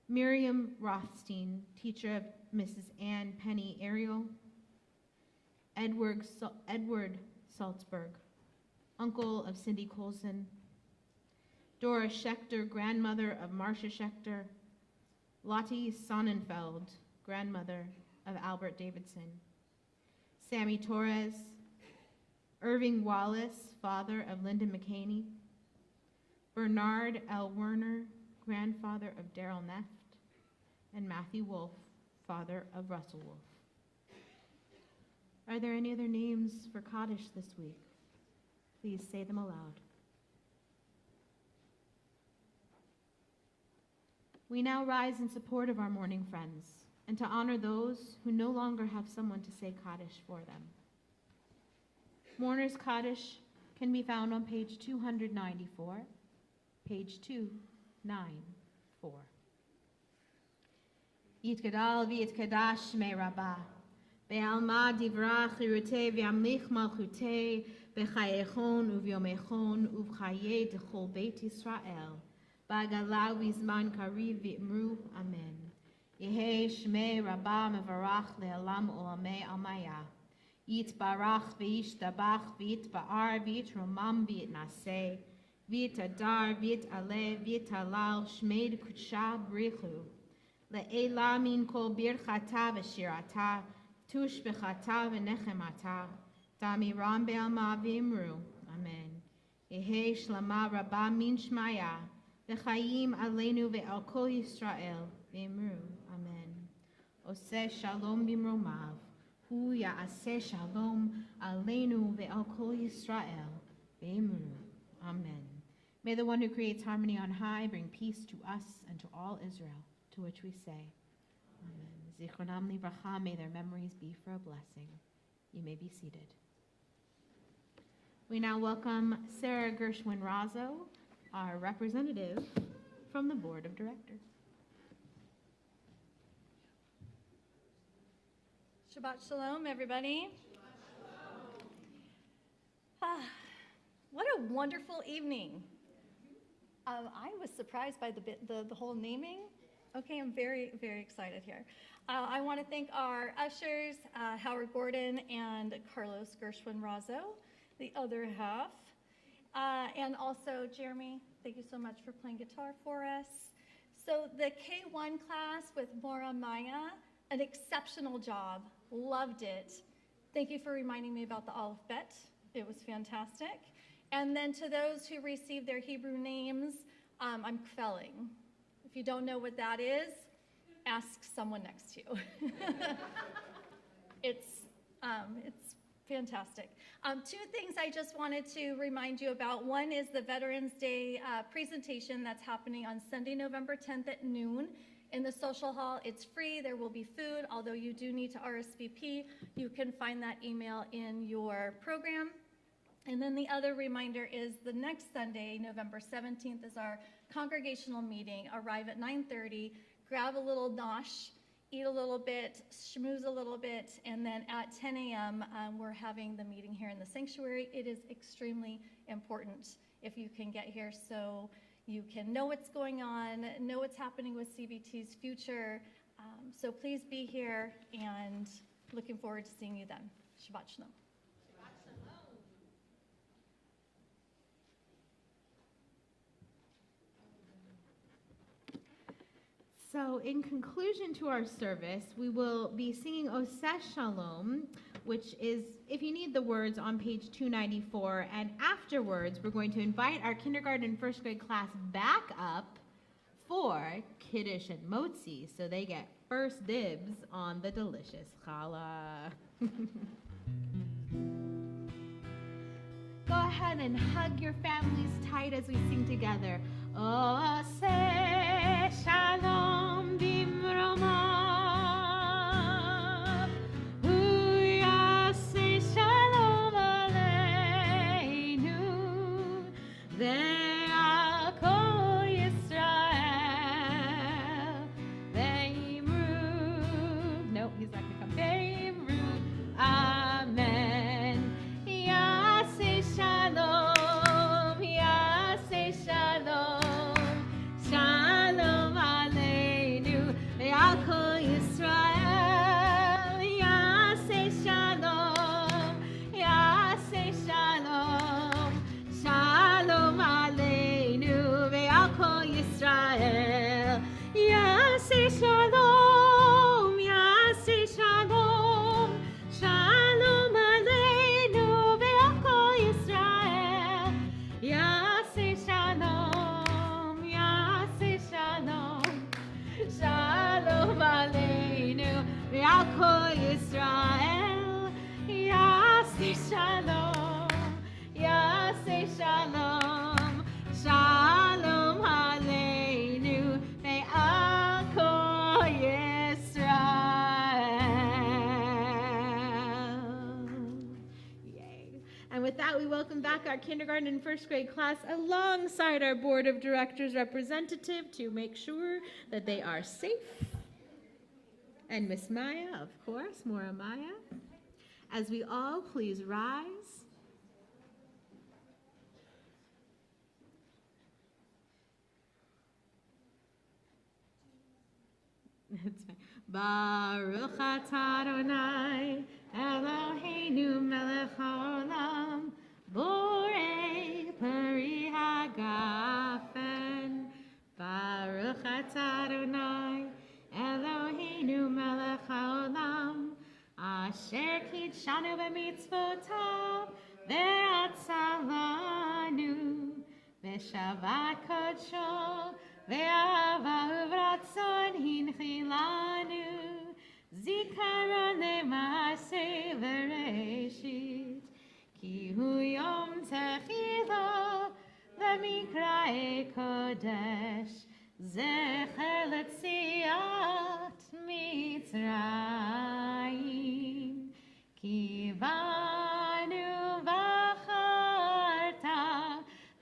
Miriam Rothstein, teacher of Mrs. Ann Penny Ariel. Edward Salzberg, uncle of Cindy Colson. Dora Schechter, grandmother of Marcia Schechter. Lottie Sonnenfeld, grandmother of Albert Davidson. Sammy Torres. Irving Wallace, father of Linda McCaney. Bernard L. Werner, grandfather of Darrell Neft. And Matthew Wolf, father of Russell Wolf. Are there any other names for Kaddish this week? Please say them aloud. We now rise in support of our mourning friends and to honor those who no longer have someone to say Kaddish for them. Mourners Kaddish can be found on page 294, page 294. Yitgadal v'yitkadash me rabbah, be'alma divrach lirutei v'yamlich malchutei, b'chayechon uv'yomechon uv'chayei d'chol beit Yisrael, ba'galau v'zman kariv v'imru, amen. Yehei shmei rabbah mevarach le'alam olamei almaya. Yitbarach v'yishtabach v'yitba'ar v'yitromam v'yitnaseh, v'yitadar v'yitaleh v'yitalal shmei d'kutsha b'richu. Le'ela min kol birchata v'shirata, tush b'chata v'nechemata, tamiram be'alma v'imru, amen. Yehei shlama rabba min shmaya, v'chayim aleinu ve'al kol Yisrael, v'imru, amen. Oseh shalom b'mromav, hu ya'aseh shalom aleinu ve'al kol Yisrael, v'imru, amen. May the one who creates harmony on high bring peace to us and to all Israel. To which we say, amen. Zichronam livracha, may their memories be for a blessing. You may be seated. We now welcome Sarah Gershwin-Razzo, our representative from the Board of Directors. Shabbat Shalom, everybody. What a wonderful evening. I was surprised by the whole naming. Okay, I'm very, very excited here. I want to thank our ushers, Howard Gordon and Carlos Gershwin-Razzo, the other half. And also, Jeremy, thank you so much for playing guitar for us. So the K1 class with Mora Maya, an exceptional job. Loved it. Thank you for reminding me about the Aleph Bet. It was fantastic. And then to those who received their Hebrew names, I'm kvelling. If you don't know what that is, ask someone next to you. It's Fantastic. Two things I just wanted to remind you about. One is the Veterans Day presentation that's happening on Sunday, November 10th at noon in the social hall. It's free. There will be food, although you do need to RSVP. You can find that email in your program. And then the other reminder is the next Sunday, November 17th, is our congregational meeting. Arrive at 9:30, grab a little nosh, eat a little bit, schmooze a little bit, and then at 10 a.m. We're having the meeting here in the sanctuary. It is extremely important if you can get here so you can know what's going on, know what's happening with CBT's future. So please be here, and looking forward to seeing you then. Shabbat Shalom. So in conclusion to our service, we will be singing Oseh Shalom, which is, if you need the words, on page 294. And afterwards, we're going to invite our kindergarten and first grade class back up for Kiddush and Motzi, so they get first dibs on the delicious challah. Go ahead and hug your families tight as we sing together. Oseh Shalom bimromav, hu yaseh shalom aleinu, ve'al kol Yisrael, ve'imru. Nope, he's not gonna come. Ve'imru, amen. Yaseh shalom, yaseh shalom, shalom aleinu, ve'al kol Yisrael. Yaseh shalom, yaseh shalom, shalom aleinu, ve'al kol Yisrael. Yaseh shalom, yaseh shalom, shalom aleinu, ve'al kol Yisrael. Yaseh shalom, yaseh shalom, shalom aleinu, ve'al kol Yisrael. Yaseh shalom, yaseh shalom, shalom aleinu, ve'al kol Yisrael. Yay. And with that, we welcome back our kindergarten and first grade class alongside our board of directors representative to make sure that they are safe. And Miss Maya, of course, Mora Maya. As we all please rise. That's fine. Baruch atah Adonai, Eloheinu melech haolam, borei peri hagafen. Baruch atah Adonai, Eloheinu melech haolam, asher kidshanu b'mitzvotav, ve'atzalanu, v'shavat kodsho, ve'ava uvratzon hinchilanu, zikaron le'maseh v'reshit, ki hu yom techilo le'mikrae kodesh, zecher letziat Mitzrayim, ki banu v'charta,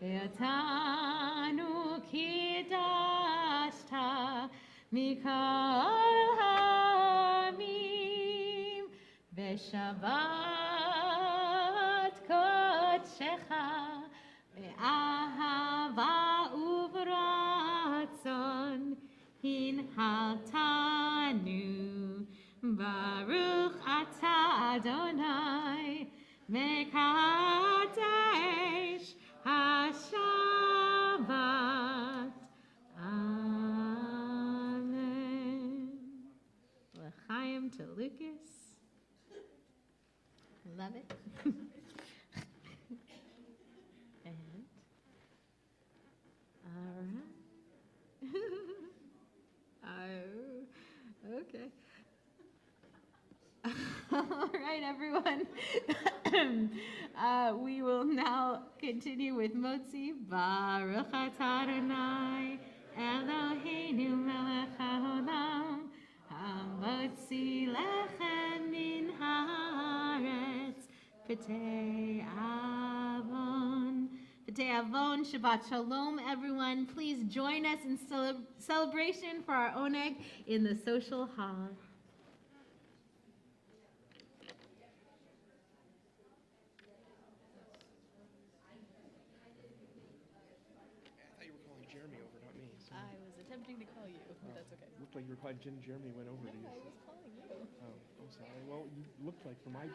ve'otanu kidashta, mikol ha'amim, ve'shavat kodshecha, ve'ahava uvratzon hinhaltanu. Baruch atah Adonai, mekadesh hashavat. Amen. L'chaim to Lucas. Love it. And all right. Oh, okay. All right, everyone. We will now continue with Motzi. Baruch atah Adonai Eloheinu melech haolam hamotzi lechem min haaretz P'tei Avon. P'tei Avon, Shabbat Shalom, everyone. Please join us in celebration for our Oneg in the social hall. I was attempting to call you, but that's okay. Looked like you were calling Jeremy went over to you. I was calling you. Oh, I'm sorry. Well, you looked like, from my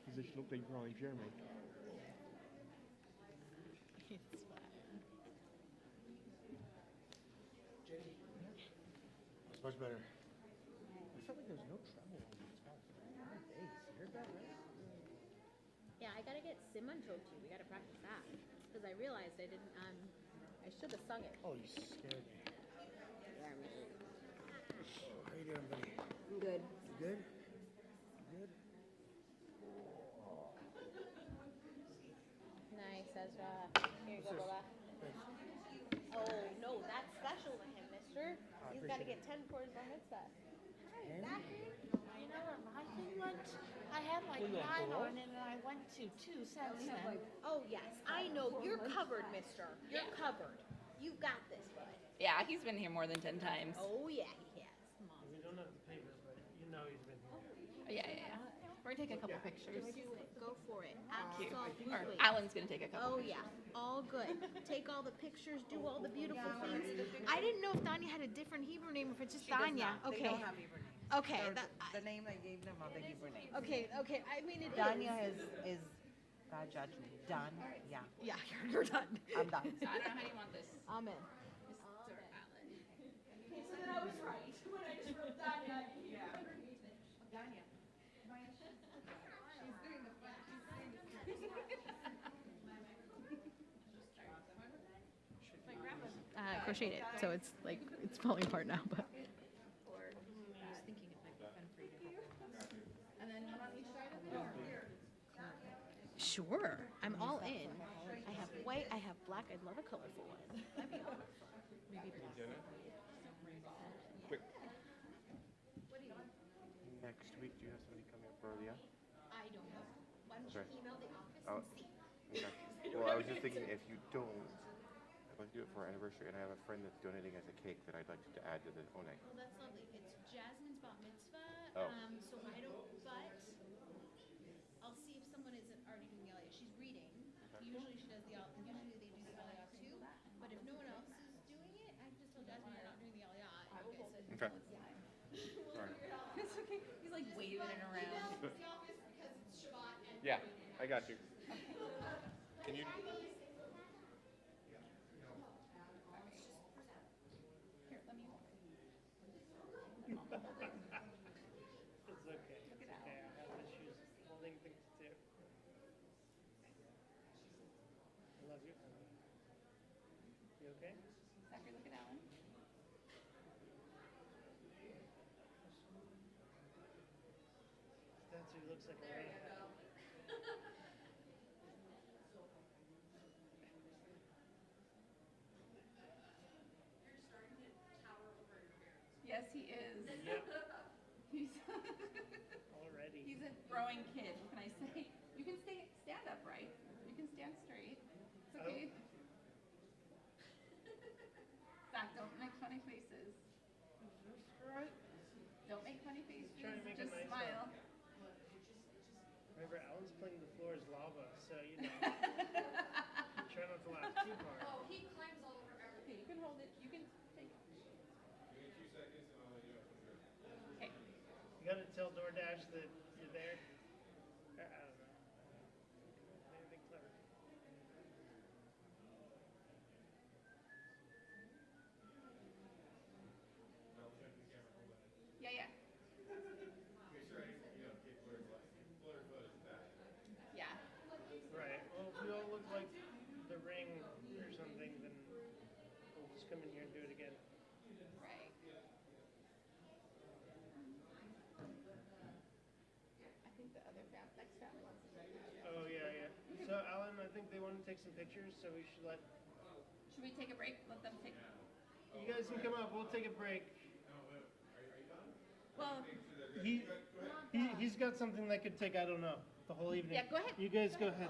position, looked like you were calling Jeremy. It's fine. It's much better. I felt like there was no treble on this bass. You heard that, right? Yeah, I gotta get Simon too. We gotta practice that. Because I realized I didn't, I should have sung it. Oh, you scared me. How you doing, buddy? I'm good. You good? You good? Nice, Ezra. Here you go, Baba. Oh, no, that's special to him, mister. He's got to get 10 for his bar mitzvah. You know what my thing went? I had like 9 on it and I went to 2 since then. Oh, yes, I know. You're covered, mister. You're covered. You've got this, bud. Yeah, he's been here more than 10 times. Oh, yeah, he has. We don't have the papers, but you know he's been here. Yeah. We're gonna take a couple pictures. Do it. Go for it. Cute. Absolutely. Or Alan's gonna take a couple Oh, pictures. yeah. All good. Take all the pictures, do all the beautiful things. I didn't know if Danya had a different Hebrew name or if it's just Danya. Okay. They don't have Hebrew names. Okay. The name I gave them are the Hebrew names. Okay. I mean, it Danya is. is bad judgment. Done. Yeah. Yeah, you're done. I'm done. So I don't know how you want this. Amen. Mr. Allen. Okay, so then I was right when I just wrote Danya. Yeah. Danya. Crocheted it, so it's like it's falling apart now. But And then one on each side of the door. sure, I'm all in. I have white, I have black. I'd love a colorful one. That'd be awesome. Maybe black. Quick. Next week, do you have somebody coming up early? I don't know. Why don't you email the office Oh, and see? okay. Well, I was just thinking, if you don't, I'd like to do it for our anniversary, and I have a friend that's donating us a cake that I'd like to add to the Oneg. Well, that's lovely. It's Jasmine's bat mitzvah. Oh. So I don't, but I'll see if someone isn't already doing the aliyah. She's reading. Usually she does the aliyah. Usually they do the aliyah too. But if no one else is doing it, I just told Jasmine you're not doing the aliyah. And you guys said, Okay. we'll Alright. figure it out. It's okay. He's like waving it around. Email the office because it's Shabbat and Yeah, I got you. Can you? Here, let me hold it. It's okay. It's okay. I have issues holding things too. I love you. You okay? Zachary, look at Alan. That's who looks like a rain. Yes, he is. Yep. He's Already. he's a growing kid. What can I say? You can stand upright. You can stand straight. It's okay. Zach, don't make funny faces. Don't make funny faces. Trying to make Just a nice smile. Remember, Alan's playing the floor is lava, so you know. Try not to laugh too hard. Oh, he climbs all over everything. Okay, you can hold it. You can take it. Okay. You gotta tell DoorDash that you're there. I don't know. Anything clever. Yeah. Yeah. Right. Well, if we all look like the Ring or something, then we'll just come in here and do it again. Right. I think the other next family wants to do it. Oh yeah, think they want to take some pictures, so we should let. Should we take a break? Let them take. You guys can come up. We'll take a break. Well, He's got something that could take, I don't know, the whole evening. Yeah, go ahead. You guys go ahead.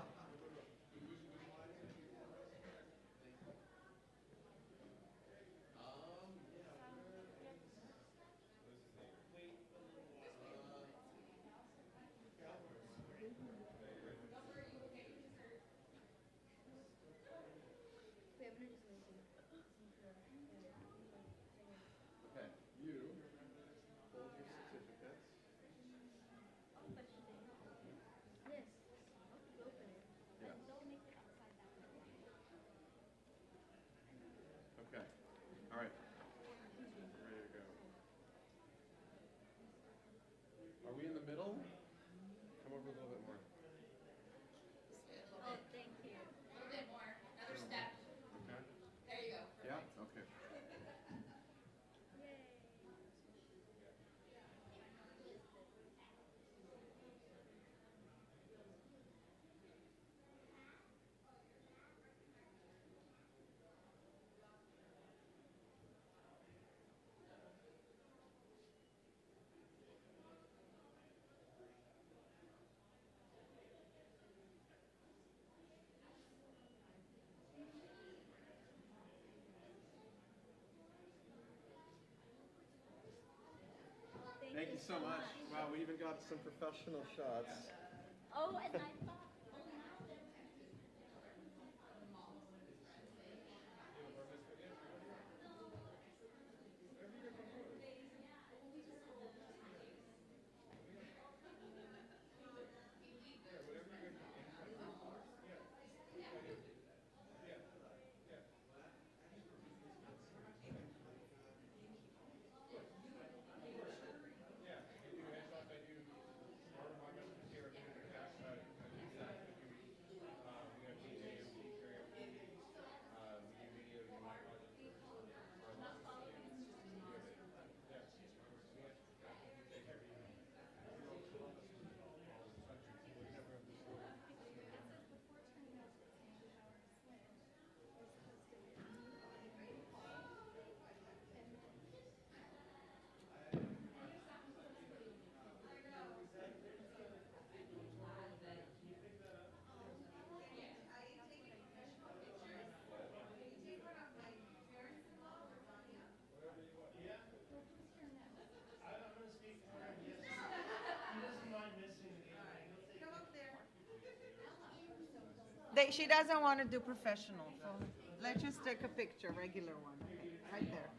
Okay, you hold your certificates. Yes. Okay, all right. We're ready to go. Are we in the middle? Come over a little bit more. oh, thank you. A little bit more. Another step. Okay. There you go. Yeah, okay. Thank you so much. Wow, we even got some professional shots. Oh, and I thought. She doesn't want to do professional, so let's just take a picture, regular one, right there.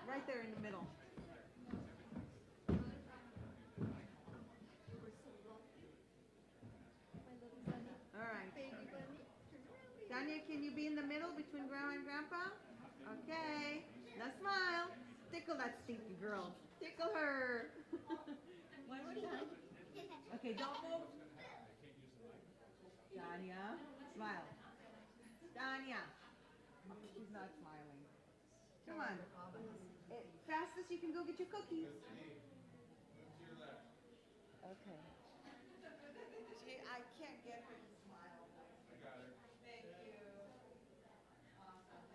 Right there in the middle. All right. Tanya, can you be in the middle between Grandma and Grandpa? Okay. Now smile. Tickle that stinky girl. Tickle her. One more time. Okay, don't move. Tanya, smile. Tanya. She's not smiling. Come on. Fastest you can go get your cookies. Okay. I can't get her to smile. I got her. Thank you. Awesome.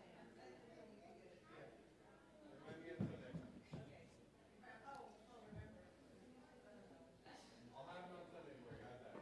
I'll have it on Sunday. I got that.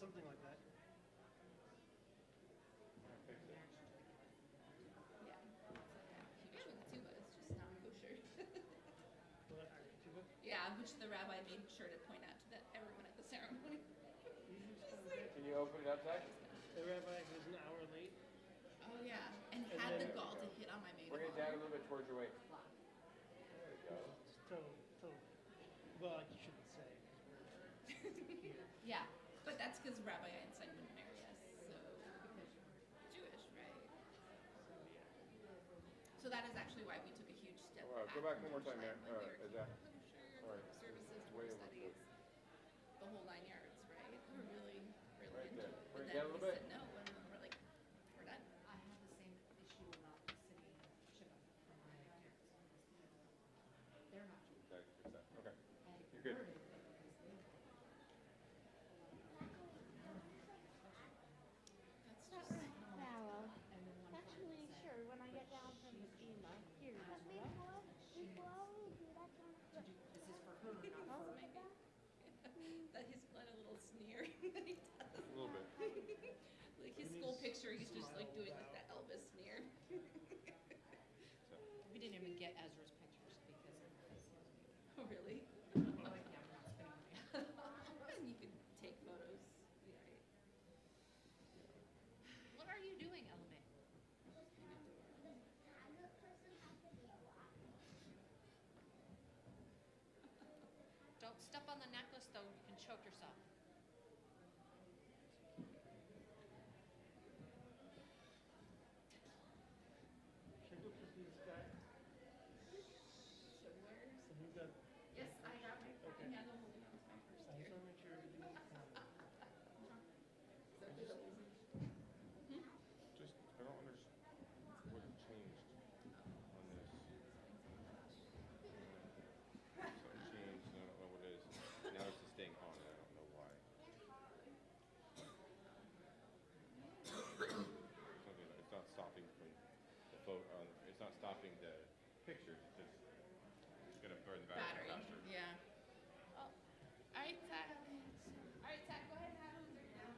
something like that. Yeah. He was with the tuba, it's just not kosher. What, tuba? Yeah, which the rabbi made sure to point out to everyone at the ceremony. Can you open it up, Zach? The rabbi who's an hour late. Oh yeah, and And had the then- gall to hit on my maid of Bring it down a honor. little bit towards your waist. There you go. So, well, you shouldn't say. 'Cause we're here. Yeah, but that's because Rabbi Einstein wouldn't marry us, so because you're Jewish, right? So that is actually why we took a huge step Wow, back. go back from one more time, Jewish Mary. life when we were Is that- kosher, all right. services, Way Torah over studies, the whole 9 yards, right? We're really, really Right into there. it. Bring But it then down a we little said bit. no, and then we're like, we're done. I have the same issue about sitting Shabbat for my parents. They're not Jewish. Zach, fix that. Okay. And You're good. converted because they have That's Not just, right now. and then one Actually, sure, when I get down from the SEMA, here. this is for her, not for me. that he's got a little sneer that he does. A little bit. Like his school picture, he's just like doing like that Elvis sneer. We didn't even get Ezra's pictures because of this. Oh, really? We're like, yeah, we're not spending money. And you can take photos. Yeah, right. What are you doing, Element? Don't step on the necklace, though. You can choke yourself. Should I go put these guys? Sugar wares? So who got? Yes, I got my Okay. handle holding on to my first I just year. want to make sure everything is fine. So just Just, I don't understand what changed on this. Something changed, and I don't know what it is. Now it's just staying on, and I don't know why. Something like, it's not stopping from the it's not stopping the pictures, it's gonna burn the battery battery. faster. Yeah. Oh. All right, Zach. All right, Zach, go ahead and have him now.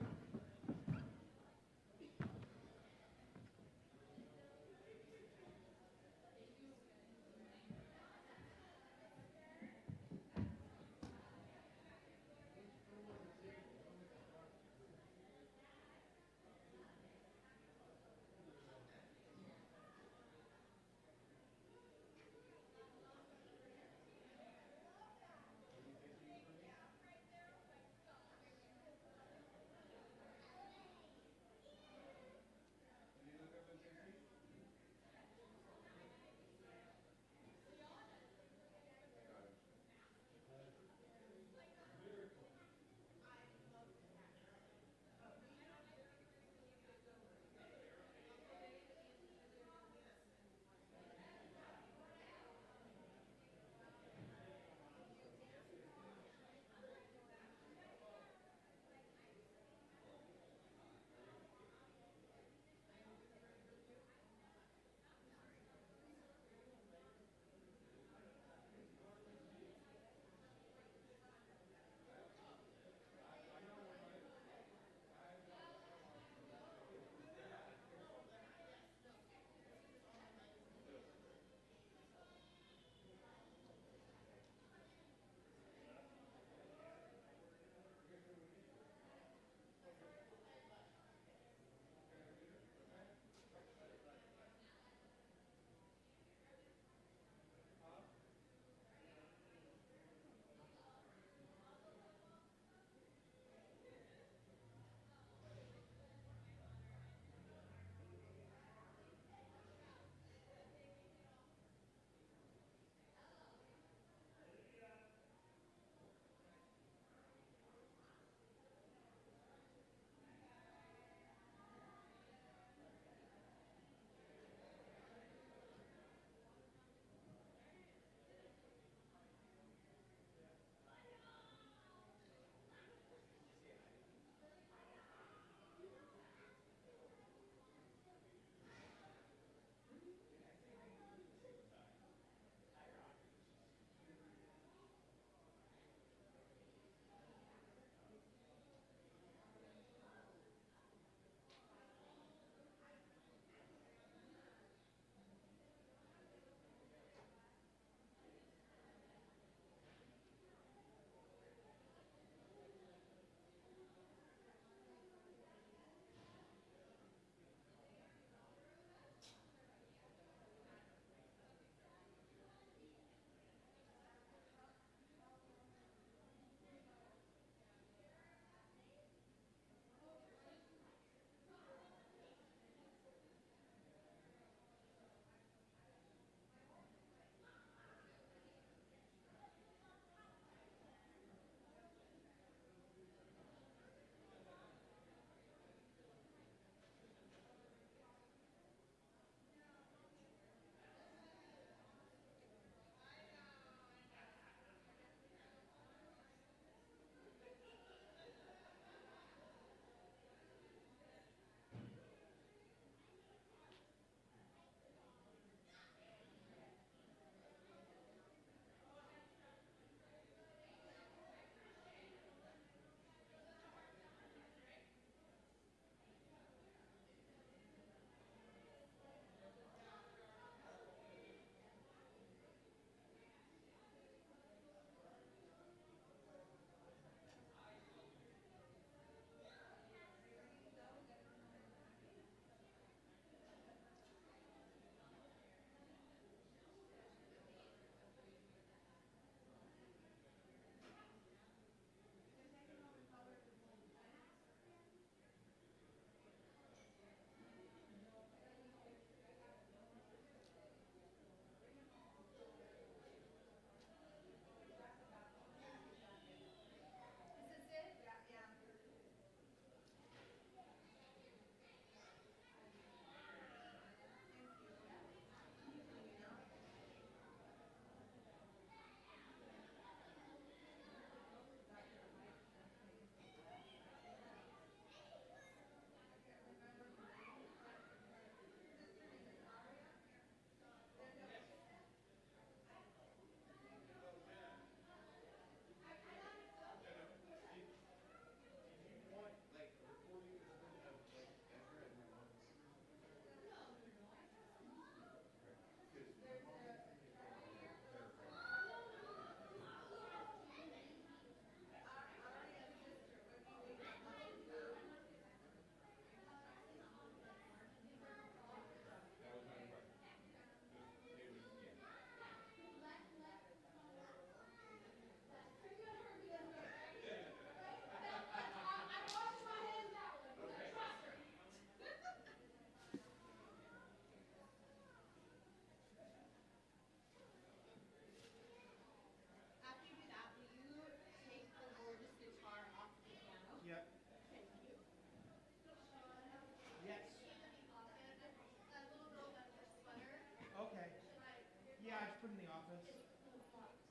Yeah, I just put it in the office.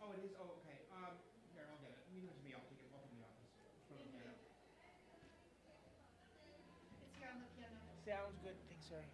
Oh, it is? Oh, okay. Here, I'll get it. You give it to me, I'll take it. I'll put it in the office. Just put it on the piano. It's here on the piano. Sounds good. Thanks, Sarah.